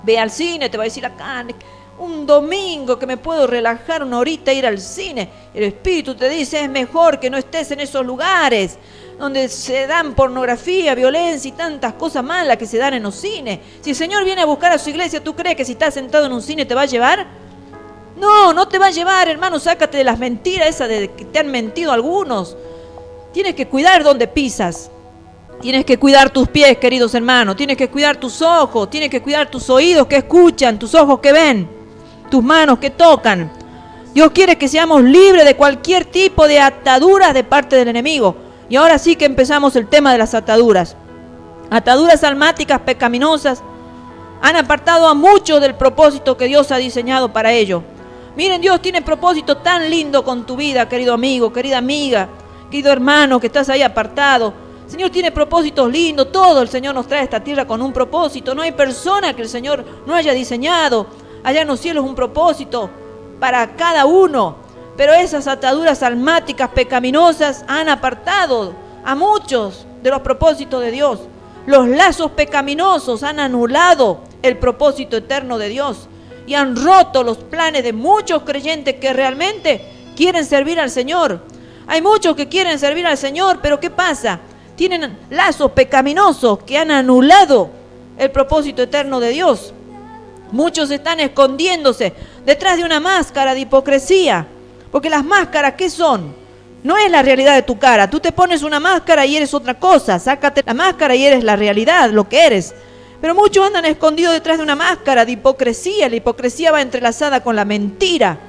Ve al cine, te va a decir la carne. Un domingo que me puedo relajar una horita, ir al cine. El espíritu te dice, es mejor que no estés en esos lugares donde se dan pornografía, violencia y tantas cosas malas que se dan en los cines. Si el Señor viene a buscar a su iglesia, ¿tú crees que si estás sentado en un cine te va a llevar? No, no te va a llevar, hermano. Sácate de las mentiras esas de que te han mentido algunos. Tienes que cuidar donde pisas. Tienes que cuidar tus pies, queridos hermanos. Tienes que cuidar tus ojos. Tienes que cuidar tus oídos que escuchan, tus ojos que ven, tus manos que tocan. Dios quiere que seamos libres de cualquier tipo de ataduras de parte del enemigo. Y ahora sí que empezamos el tema de las ataduras. Ataduras almáticas, pecaminosas, han apartado a muchos del propósito que Dios ha diseñado para ellos. Miren, Dios tiene propósito tan lindo con tu vida, querido amigo, querida amiga, querido hermano que estás ahí apartado. El Señor tiene propósitos lindos, todo el Señor nos trae a esta tierra con un propósito. No hay persona que el Señor no haya diseñado allá en los cielos un propósito para cada uno. Pero esas ataduras almáticas, pecaminosas, han apartado a muchos de los propósitos de Dios. Los lazos pecaminosos han anulado el propósito eterno de Dios y han roto los planes de muchos creyentes que realmente quieren servir al Señor. Hay muchos que quieren servir al Señor, pero ¿qué pasa? Tienen lazos pecaminosos que han anulado el propósito eterno de Dios. Muchos están escondiéndose detrás de una máscara de hipocresía. Porque las máscaras, ¿qué son? No es la realidad de tu cara. Tú te pones una máscara y eres otra cosa. Sácate la máscara y eres la realidad, lo que eres. Pero muchos andan escondidos detrás de una máscara de hipocresía. La hipocresía va entrelazada con la mentira.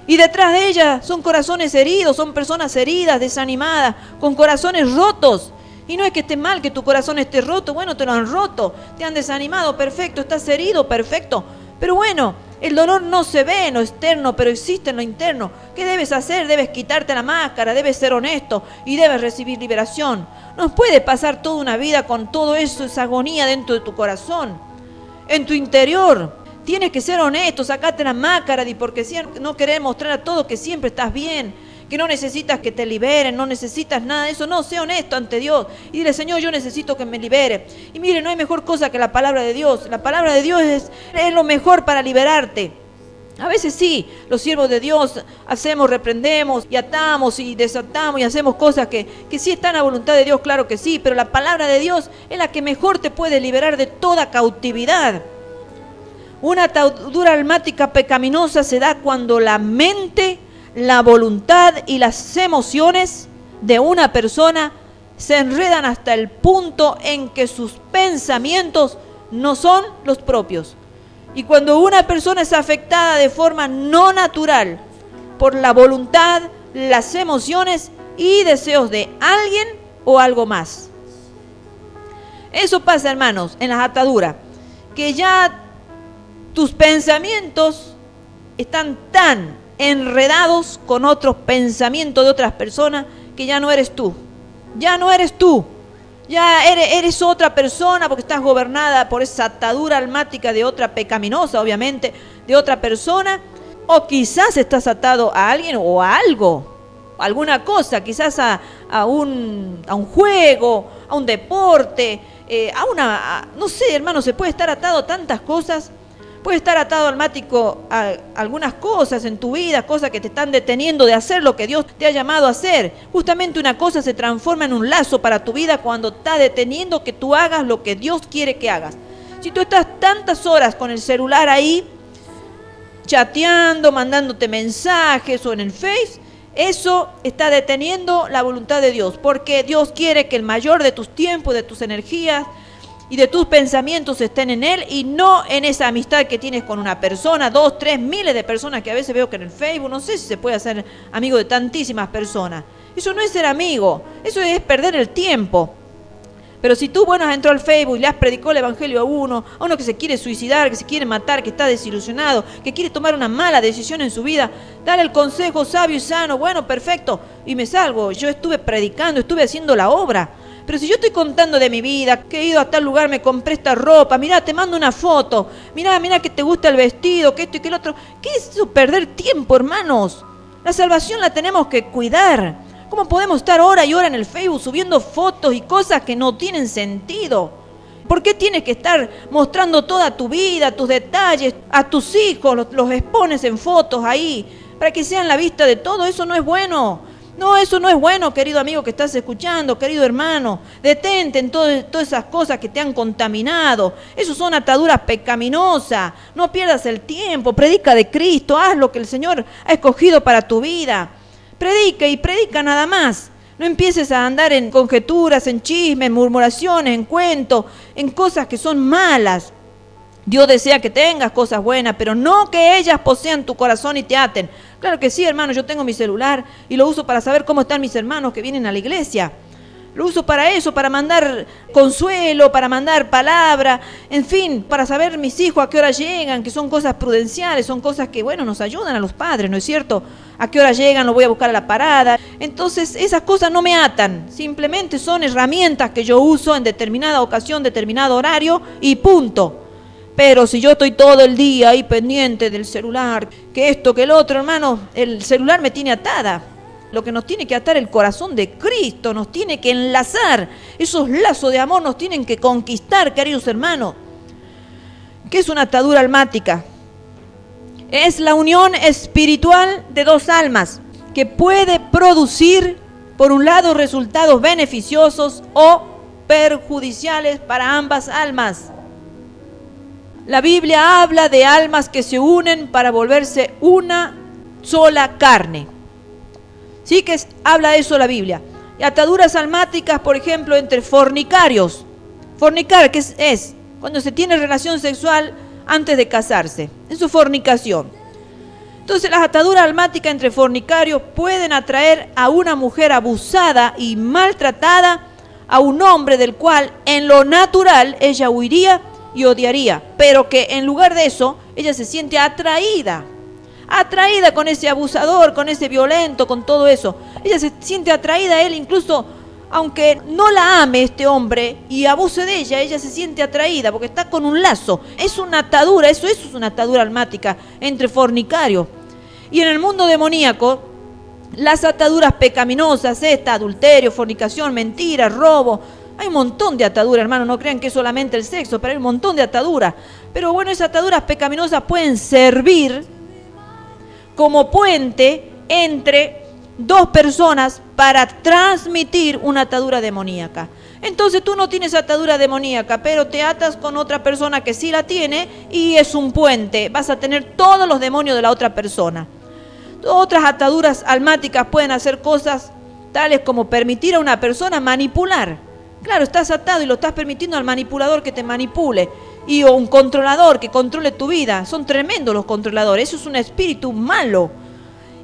Y detrás de ella son corazones heridos, son personas heridas, desanimadas, con corazones rotos. Y no es que esté mal que tu corazón esté roto. Bueno, te lo han roto, te han desanimado, perfecto. Estás herido, perfecto. Pero bueno, el dolor no se ve en lo externo, pero existe en lo interno. ¿Qué debes hacer? Debes quitarte la máscara, debes ser honesto y debes recibir liberación. No puede pasar toda una vida con todo eso, esa agonía dentro de tu corazón, en tu interior. Tienes que ser honesto, sacate la máscara de hipocresía, no querer mostrar a todos que siempre estás bien, que no necesitas que te liberen, no necesitas nada de eso. No, sé honesto ante Dios y dile: Señor, yo necesito que me libere. Y mire, no hay mejor cosa que la palabra de Dios. La palabra de Dios es lo mejor para liberarte. A veces sí, los siervos de Dios hacemos, reprendemos y atamos y desatamos y hacemos cosas que sí están a voluntad de Dios, claro que sí, pero la palabra de Dios es la que mejor te puede liberar de toda cautividad. Una atadura almática pecaminosa se da cuando la mente, la voluntad y las emociones de una persona se enredan hasta el punto en que sus pensamientos no son los propios. Y cuando una persona es afectada de forma no natural por la voluntad, las emociones y deseos de alguien o algo más. Eso pasa, hermanos, en las ataduras, que ya tus pensamientos están tan enredados con otros pensamientos de otras personas que ya no eres tú. Ya no eres tú. Ya eres otra persona porque estás gobernada por esa atadura almática de otra pecaminosa, obviamente, de otra persona. O quizás estás atado a alguien o a algo, alguna cosa, quizás a un juego, a un deporte, no sé, hermano, se puede estar atado a tantas cosas. Puede estar atado almático a algunas cosas en tu vida, cosas que te están deteniendo de hacer lo que Dios te ha llamado a hacer. Justamente una cosa se transforma en un lazo para tu vida cuando está deteniendo que tú hagas lo que Dios quiere que hagas. Si tú estás tantas horas con el celular ahí, chateando, mandándote mensajes o en el Face, eso está deteniendo la voluntad de Dios, porque Dios quiere que el mayor de tus tiempos, de tus energías y de tus pensamientos estén en Él y no en esa amistad que tienes con una persona, 2, 3, miles de personas que a veces veo que en el Facebook, no sé si se puede hacer amigo de tantísimas personas. Eso no es ser amigo, eso es perder el tiempo. Pero si tú, bueno, has entrado al Facebook y le has predicado el evangelio a uno que se quiere suicidar, que se quiere matar, que está desilusionado, que quiere tomar una mala decisión en su vida, dale el consejo sabio y sano, bueno, perfecto, y me salgo. Yo estuve predicando, estuve haciendo la obra. Pero si yo estoy contando de mi vida, que he ido a tal lugar, me compré esta ropa, mirá, te mando una foto, mirá que te gusta el vestido, que esto y que el otro. ¿Qué es eso? Perder tiempo, hermanos. La salvación la tenemos que cuidar. ¿Cómo podemos estar hora y hora en el Facebook subiendo fotos y cosas que no tienen sentido? ¿Por qué tienes que estar mostrando toda tu vida, tus detalles, a tus hijos, los expones en fotos ahí, para que sean la vista de todo? Eso no es bueno. No, eso no es bueno, querido amigo que estás escuchando, querido hermano. Detente en todas esas cosas que te han contaminado. Eso son ataduras pecaminosas. No pierdas el tiempo. Predica de Cristo. Haz lo que el Señor ha escogido para tu vida. Predica y predica nada más. No empieces a andar en conjeturas, en chismes, en murmuraciones, en cuentos, en cosas que son malas. Dios desea que tengas cosas buenas, pero no que ellas posean tu corazón y te aten. Claro que sí, hermano, yo tengo mi celular y lo uso para saber cómo están mis hermanos que vienen a la iglesia. Lo uso para eso, para mandar consuelo, para mandar palabra, en fin, para saber mis hijos a qué hora llegan, que son cosas prudenciales, son cosas que, bueno, nos ayudan a los padres, ¿no es cierto? A qué hora llegan, los voy a buscar a la parada. Entonces, esas cosas no me atan, simplemente son herramientas que yo uso en determinada ocasión, determinado horario y punto. Pero si yo estoy todo el día ahí pendiente del celular, que esto, que el otro, hermano, el celular me tiene atada. Lo que nos tiene que atar el corazón de Cristo, nos tiene que enlazar. Esos lazos de amor nos tienen que conquistar, queridos hermanos. ¿Qué es una atadura almática? Es la unión espiritual de dos almas que puede producir, por un lado, resultados beneficiosos o perjudiciales para ambas almas. La Biblia habla de almas que se unen para volverse una sola carne. Sí que habla de eso la Biblia. Y ataduras almáticas, por ejemplo, entre fornicarios. Fornicar, ¿qué es? Cuando se tiene relación sexual antes de casarse. Eso es fornicación. Entonces las ataduras almáticas entre fornicarios pueden atraer a una mujer abusada y maltratada a un hombre del cual en lo natural ella huiría y odiaría, pero que en lugar de eso ella se siente atraída con ese abusador, con ese violento, con todo eso. Ella se siente atraída a él, incluso aunque no la ame este hombre y abuse de ella, ella se siente atraída porque está con un lazo. Es una atadura, eso es una atadura almática entre fornicarios. Y en el mundo demoníaco, las ataduras pecaminosas, adulterio, fornicación, mentira, robo, hay un montón de ataduras, hermano, no crean que es solamente el sexo, pero hay un montón de ataduras. Pero bueno, esas ataduras pecaminosas pueden servir como puente entre dos personas para transmitir una atadura demoníaca. Entonces tú no tienes atadura demoníaca, pero te atas con otra persona que sí la tiene y es un puente. Vas a tener todos los demonios de la otra persona. Otras ataduras almáticas pueden hacer cosas tales como permitir a una persona manipular. Claro, estás atado y lo estás permitiendo al manipulador que te manipule. O un controlador que controle tu vida. Son tremendos los controladores. Eso es un espíritu malo.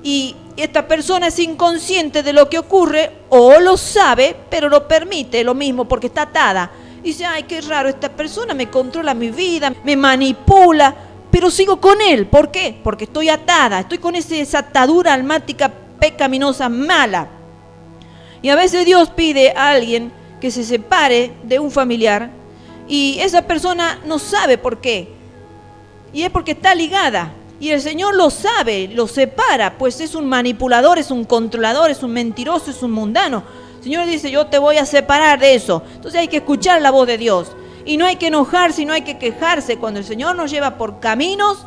Y esta persona es inconsciente de lo que ocurre o lo sabe, pero lo permite lo mismo porque está atada. Dice, ay, qué raro, esta persona me controla mi vida, me manipula, pero sigo con él. ¿Por qué? Porque estoy atada, estoy con esa atadura almática pecaminosa mala. Y a veces Dios pide a alguien que se separe de un familiar y esa persona no sabe por qué. Y es porque está ligada. Y el Señor lo sabe, lo separa, pues es un manipulador, es un controlador, es un mentiroso, es un mundano. El Señor dice, yo te voy a separar de eso. Entonces hay que escuchar la voz de Dios. Y no hay que enojarse y no hay que quejarse cuando el Señor nos lleva por caminos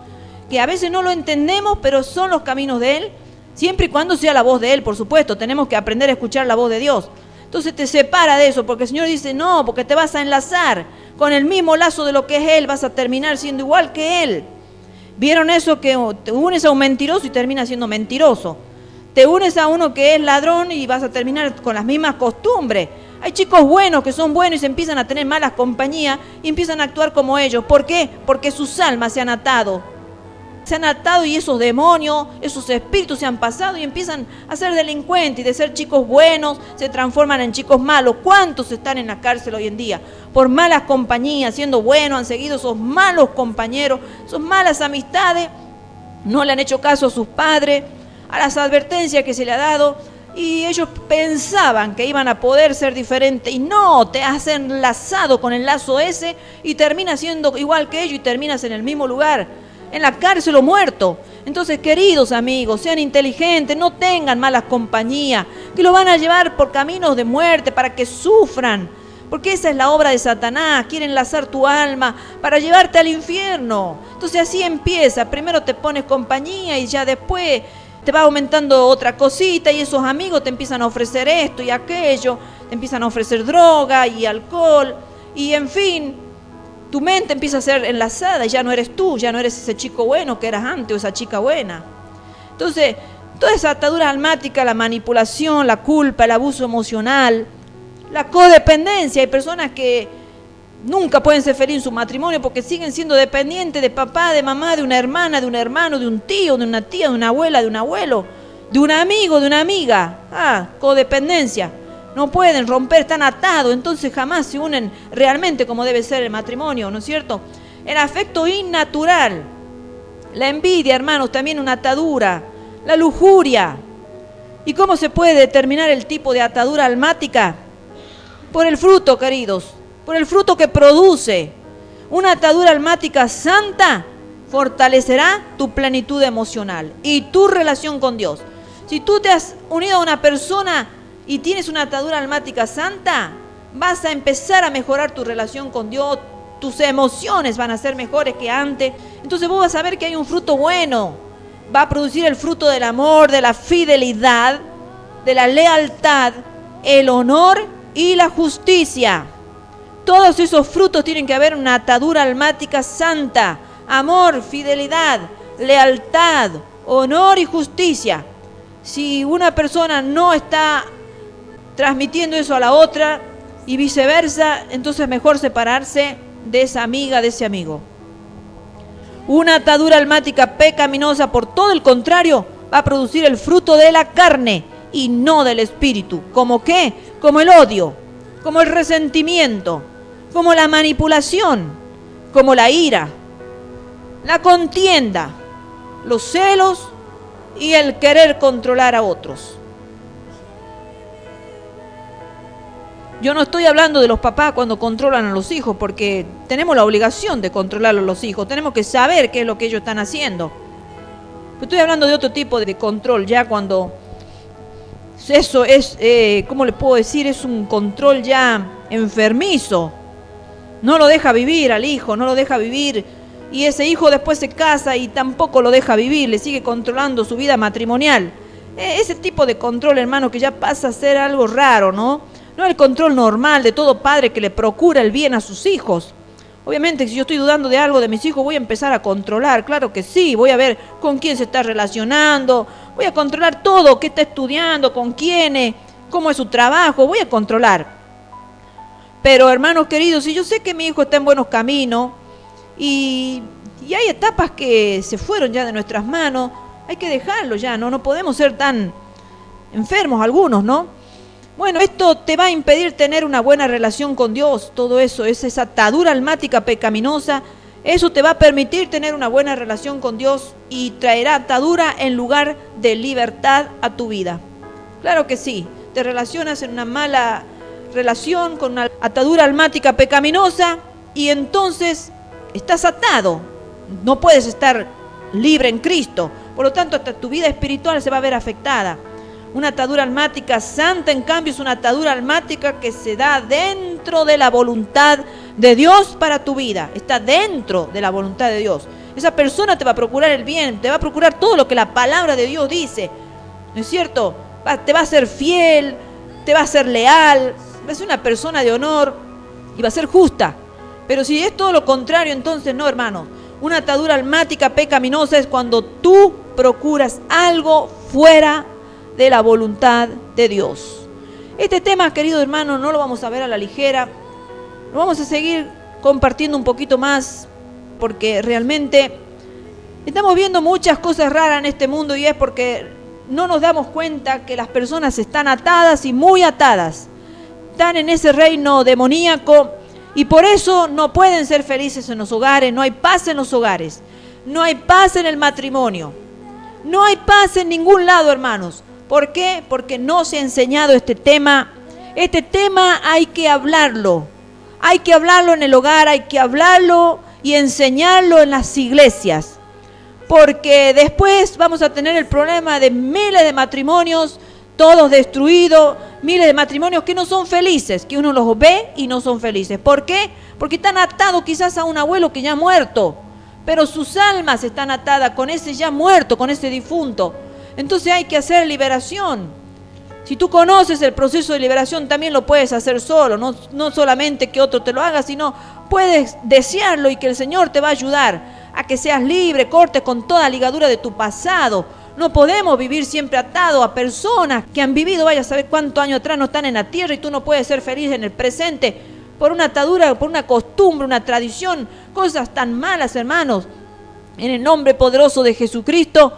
que a veces no lo entendemos, pero son los caminos de Él, siempre y cuando sea la voz de Él, por supuesto. Tenemos que aprender a escuchar la voz de Dios. Entonces te separa de eso, porque el Señor dice, no, porque te vas a enlazar con el mismo lazo de lo que es Él, vas a terminar siendo igual que Él. ¿Vieron eso? Que te unes a un mentiroso y terminas siendo mentiroso. Te unes a uno que es ladrón y vas a terminar con las mismas costumbres. Hay chicos buenos que son buenos y se empiezan a tener malas compañías y empiezan a actuar como ellos. ¿Por qué? Porque sus almas se han atado. Se han atado y esos demonios, esos espíritus se han pasado y empiezan a ser delincuentes y de ser chicos buenos se transforman en chicos malos. ¿Cuántos están en la cárcel hoy en día? Por malas compañías, siendo buenos, han seguido esos malos compañeros, esas malas amistades, no le han hecho caso a sus padres, a las advertencias que se le ha dado y ellos pensaban que iban a poder ser diferentes y no, te has enlazado con el lazo ese y terminas siendo igual que ellos y terminas en el mismo lugar, en la cárcel o muerto. Entonces, queridos amigos, sean inteligentes, no tengan malas compañías, que los van a llevar por caminos de muerte para que sufran, porque esa es la obra de Satanás, quiere enlazar tu alma para llevarte al infierno. Entonces así empieza, primero te pones compañía y ya después te va aumentando otra cosita y esos amigos te empiezan a ofrecer esto y aquello, te empiezan a ofrecer droga y alcohol y en fin, tu mente empieza a ser enlazada y ya no eres tú, ya no eres ese chico bueno que eras antes o esa chica buena. Entonces, toda esa atadura almática, la manipulación, la culpa, el abuso emocional, la codependencia, hay personas que nunca pueden ser felices en su matrimonio porque siguen siendo dependientes de papá, de mamá, de una hermana, de un hermano, de un tío, de una tía, de una abuela, de un abuelo, de un amigo, de una amiga. Codependencia. No pueden romper, están atados, entonces jamás se unen realmente como debe ser el matrimonio, ¿no es cierto? El afecto innatural, la envidia, hermanos, también una atadura, la lujuria. ¿Y cómo se puede determinar el tipo de atadura almática? Por el fruto, queridos, por el fruto que produce. Una atadura almática santa fortalecerá tu plenitud emocional y tu relación con Dios. Si tú te has unido a una persona y tienes una atadura almática santa, vas a empezar a mejorar tu relación con Dios, tus emociones van a ser mejores que antes. Entonces vos vas a ver que hay un fruto bueno, va a producir el fruto del amor, de la fidelidad, de la lealtad, el honor y la justicia. Todos esos frutos tienen que haber una atadura almática santa: amor, fidelidad, lealtad, honor y justicia. Si una persona no está transmitiendo eso a la otra y viceversa, entonces mejor separarse de esa amiga, de ese amigo. Una atadura almática pecaminosa, por todo el contrario, va a producir el fruto de la carne y no del espíritu. ¿Cómo qué? Como el odio, como el resentimiento, como la manipulación, como la ira, la contienda, los celos y el querer controlar a otros. Yo no estoy hablando de los papás cuando controlan a los hijos, porque tenemos la obligación de controlar a los hijos, tenemos que saber qué es lo que ellos están haciendo. Estoy hablando de otro tipo de control, ya cuando eso es, ¿cómo le puedo decir? Es un control ya enfermizo. No lo deja vivir al hijo, no lo deja vivir, y ese hijo después se casa y tampoco lo deja vivir, le sigue controlando su vida matrimonial. Ese tipo de control, hermano, que ya pasa a ser algo raro, ¿no? No el control normal de todo padre que le procura el bien a sus hijos. Obviamente, si yo estoy dudando de algo de mis hijos, voy a empezar a controlar. Claro que sí, voy a ver con quién se está relacionando, voy a controlar todo, qué está estudiando, con quién, cómo es su trabajo, voy a controlar. Pero, hermanos queridos, si yo sé que mi hijo está en buenos caminos y hay etapas que se fueron ya de nuestras manos, hay que dejarlo ya, ¿no? No podemos ser tan enfermos algunos, ¿no? Bueno, esto te va a impedir tener una buena relación con Dios. Todo eso es esa atadura almática pecaminosa. Eso te va a permitir tener una buena relación con Dios y traerá atadura en lugar de libertad a tu vida. Claro que sí, te relacionas en una mala relación con una atadura almática pecaminosa y entonces estás atado. No puedes estar libre en Cristo. Por lo tanto, hasta tu vida espiritual se va a ver afectada. Una atadura almática santa, en cambio, es una atadura almática que se da dentro de la voluntad de Dios para tu vida. Está dentro de la voluntad de Dios. Esa persona te va a procurar el bien, te va a procurar todo lo que la palabra de Dios dice. ¿No es cierto? Te va a ser fiel, te va a ser leal, va a ser una persona de honor y va a ser justa. Pero si es todo lo contrario, entonces no, hermano. Una atadura almática pecaminosa es cuando tú procuras algo fuera de la voluntad de Dios. Este tema, querido hermano, no lo vamos a ver a la ligera. Lo vamos a seguir compartiendo un poquito más, porque realmente estamos viendo muchas cosas raras en este mundo, y es porque no nos damos cuenta que las personas están atadas y muy atadas. Están en ese reino demoníaco y por eso no pueden ser felices en los hogares. No hay paz en los hogares. No hay paz en el matrimonio. No hay paz en ningún lado, hermanos. ¿Por qué? Porque no se ha enseñado este tema. Este tema hay que hablarlo. Hay que hablarlo en el hogar, hay que hablarlo y enseñarlo en las iglesias. Porque después vamos a tener el problema de miles de matrimonios, todos destruidos, miles de matrimonios que no son felices, que uno los ve y no son felices. ¿Por qué? Porque están atados quizás a un abuelo que ya ha muerto, pero sus almas están atadas con ese ya muerto, con ese difunto. Entonces hay que hacer liberación. Si tú conoces el proceso de liberación, también lo puedes hacer solo. No solamente que otro te lo haga, sino puedes desearlo y que el Señor te va a ayudar a que seas libre, cortes con toda ligadura de tu pasado. No podemos vivir siempre atados a personas que han vivido, vaya a saber cuántos años atrás, no están en la tierra, y tú no puedes ser feliz en el presente por una atadura, por una costumbre, una tradición, cosas tan malas, hermanos. En el nombre poderoso de Jesucristo,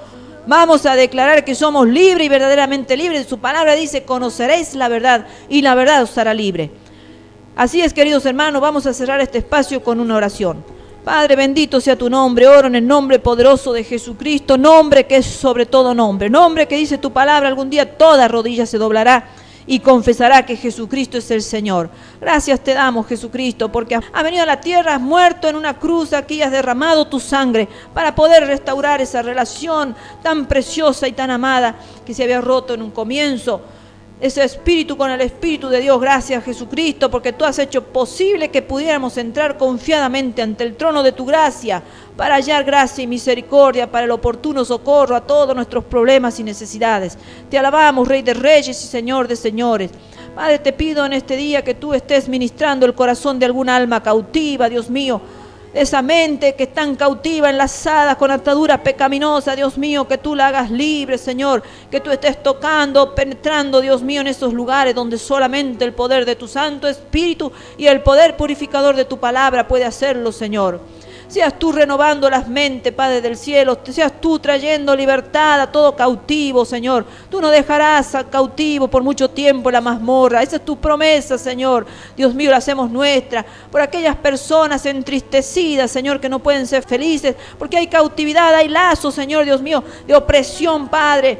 vamos a declarar que somos libres y verdaderamente libres. Su palabra dice: conoceréis la verdad y la verdad os hará libre. Así es, queridos hermanos, vamos a cerrar este espacio con una oración. Padre, bendito sea tu nombre. Oro en el nombre poderoso de Jesucristo, nombre que es sobre todo nombre, nombre que dice tu palabra: algún día toda rodilla se doblará y confesará que Jesucristo es el Señor. Gracias te damos, Jesucristo, porque has venido a la tierra, has muerto en una cruz, aquí has derramado tu sangre para poder restaurar esa relación tan preciosa y tan amada que se había roto en un comienzo. ese espíritu con el Espíritu de Dios. Gracias, Jesucristo, porque tú has hecho posible que pudiéramos entrar confiadamente ante el trono de tu gracia para hallar gracia y misericordia para el oportuno socorro a todos nuestros problemas y necesidades. Te alabamos, Rey de Reyes y Señor de Señores. Padre, te pido en este día que tú estés ministrando el corazón de alguna alma cautiva, Dios mío, esa mente que es tan cautiva, enlazada con atadura pecaminosa, Dios mío, que tú la hagas libre, Señor, que tú estés tocando, penetrando, Dios mío, en esos lugares donde solamente el poder de tu Santo Espíritu y el poder purificador de tu palabra puede hacerlo, Señor. Seas tú renovando las mentes, Padre del cielo. Seas tú trayendo libertad a todo cautivo, Señor. Tú no dejarás al cautivo por mucho tiempo en la mazmorra. Esa es tu promesa, Señor. Dios mío, la hacemos nuestra. Por aquellas personas entristecidas, Señor, que no pueden ser felices. Porque hay cautividad, hay lazos, Señor, Dios mío, de opresión, Padre,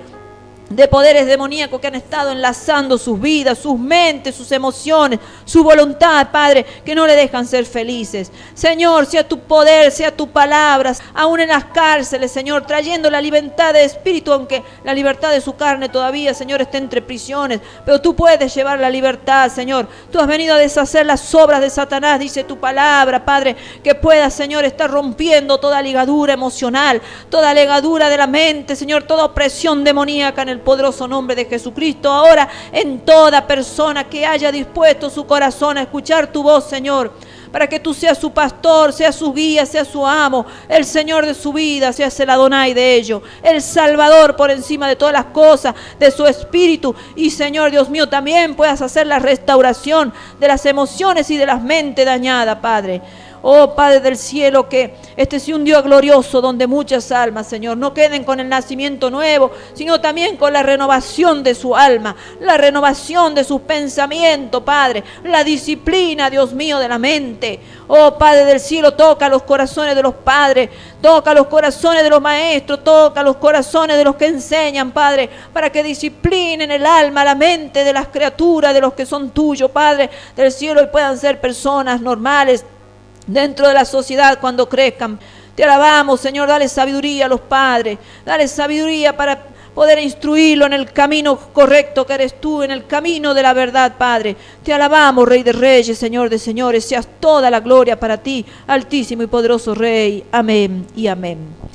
de poderes demoníacos que han estado enlazando sus vidas, sus mentes, sus emociones, su voluntad, Padre, que no le dejan ser felices. Señor, sea tu poder, sea tu palabra, aún en las cárceles, Señor, trayendo la libertad de espíritu, aunque la libertad de su carne todavía, Señor, está entre prisiones, pero tú puedes llevar la libertad, Señor. Tú has venido a deshacer las obras de Satanás, dice tu palabra, Padre, que puedas, Señor, estar rompiendo toda ligadura emocional, toda ligadura de la mente, Señor, toda opresión demoníaca en el poderoso nombre de Jesucristo. Ahora en toda persona que haya dispuesto su corazón a escuchar tu voz, Señor, para que tú seas su pastor, seas su guía, seas su amo, el Señor de su vida, seas el Adonai de ellos, el Salvador por encima de todas las cosas, de su espíritu. Y Señor Dios mío, también puedas hacer la restauración de las emociones y de las mentes dañadas, Padre. Oh Padre del cielo, que este sea un día glorioso donde muchas almas, Señor, no queden con el nacimiento nuevo, sino también con la renovación de su alma, la renovación de sus pensamientos, Padre, la disciplina, Dios mío, de la mente. Oh Padre del cielo, toca los corazones de los padres, toca los corazones de los maestros, toca los corazones de los que enseñan, Padre, para que disciplinen el alma, la mente de las criaturas, de los que son tuyos, Padre del cielo, y puedan ser personas normales dentro de la sociedad cuando crezcan. Te alabamos, Señor, dale sabiduría a los padres, dale sabiduría para poder instruirlo en el camino correcto que eres tú, en el camino de la verdad, Padre. Te alabamos, Rey de Reyes, Señor de Señores, seas toda la gloria para ti, altísimo y poderoso Rey. Amén y amén.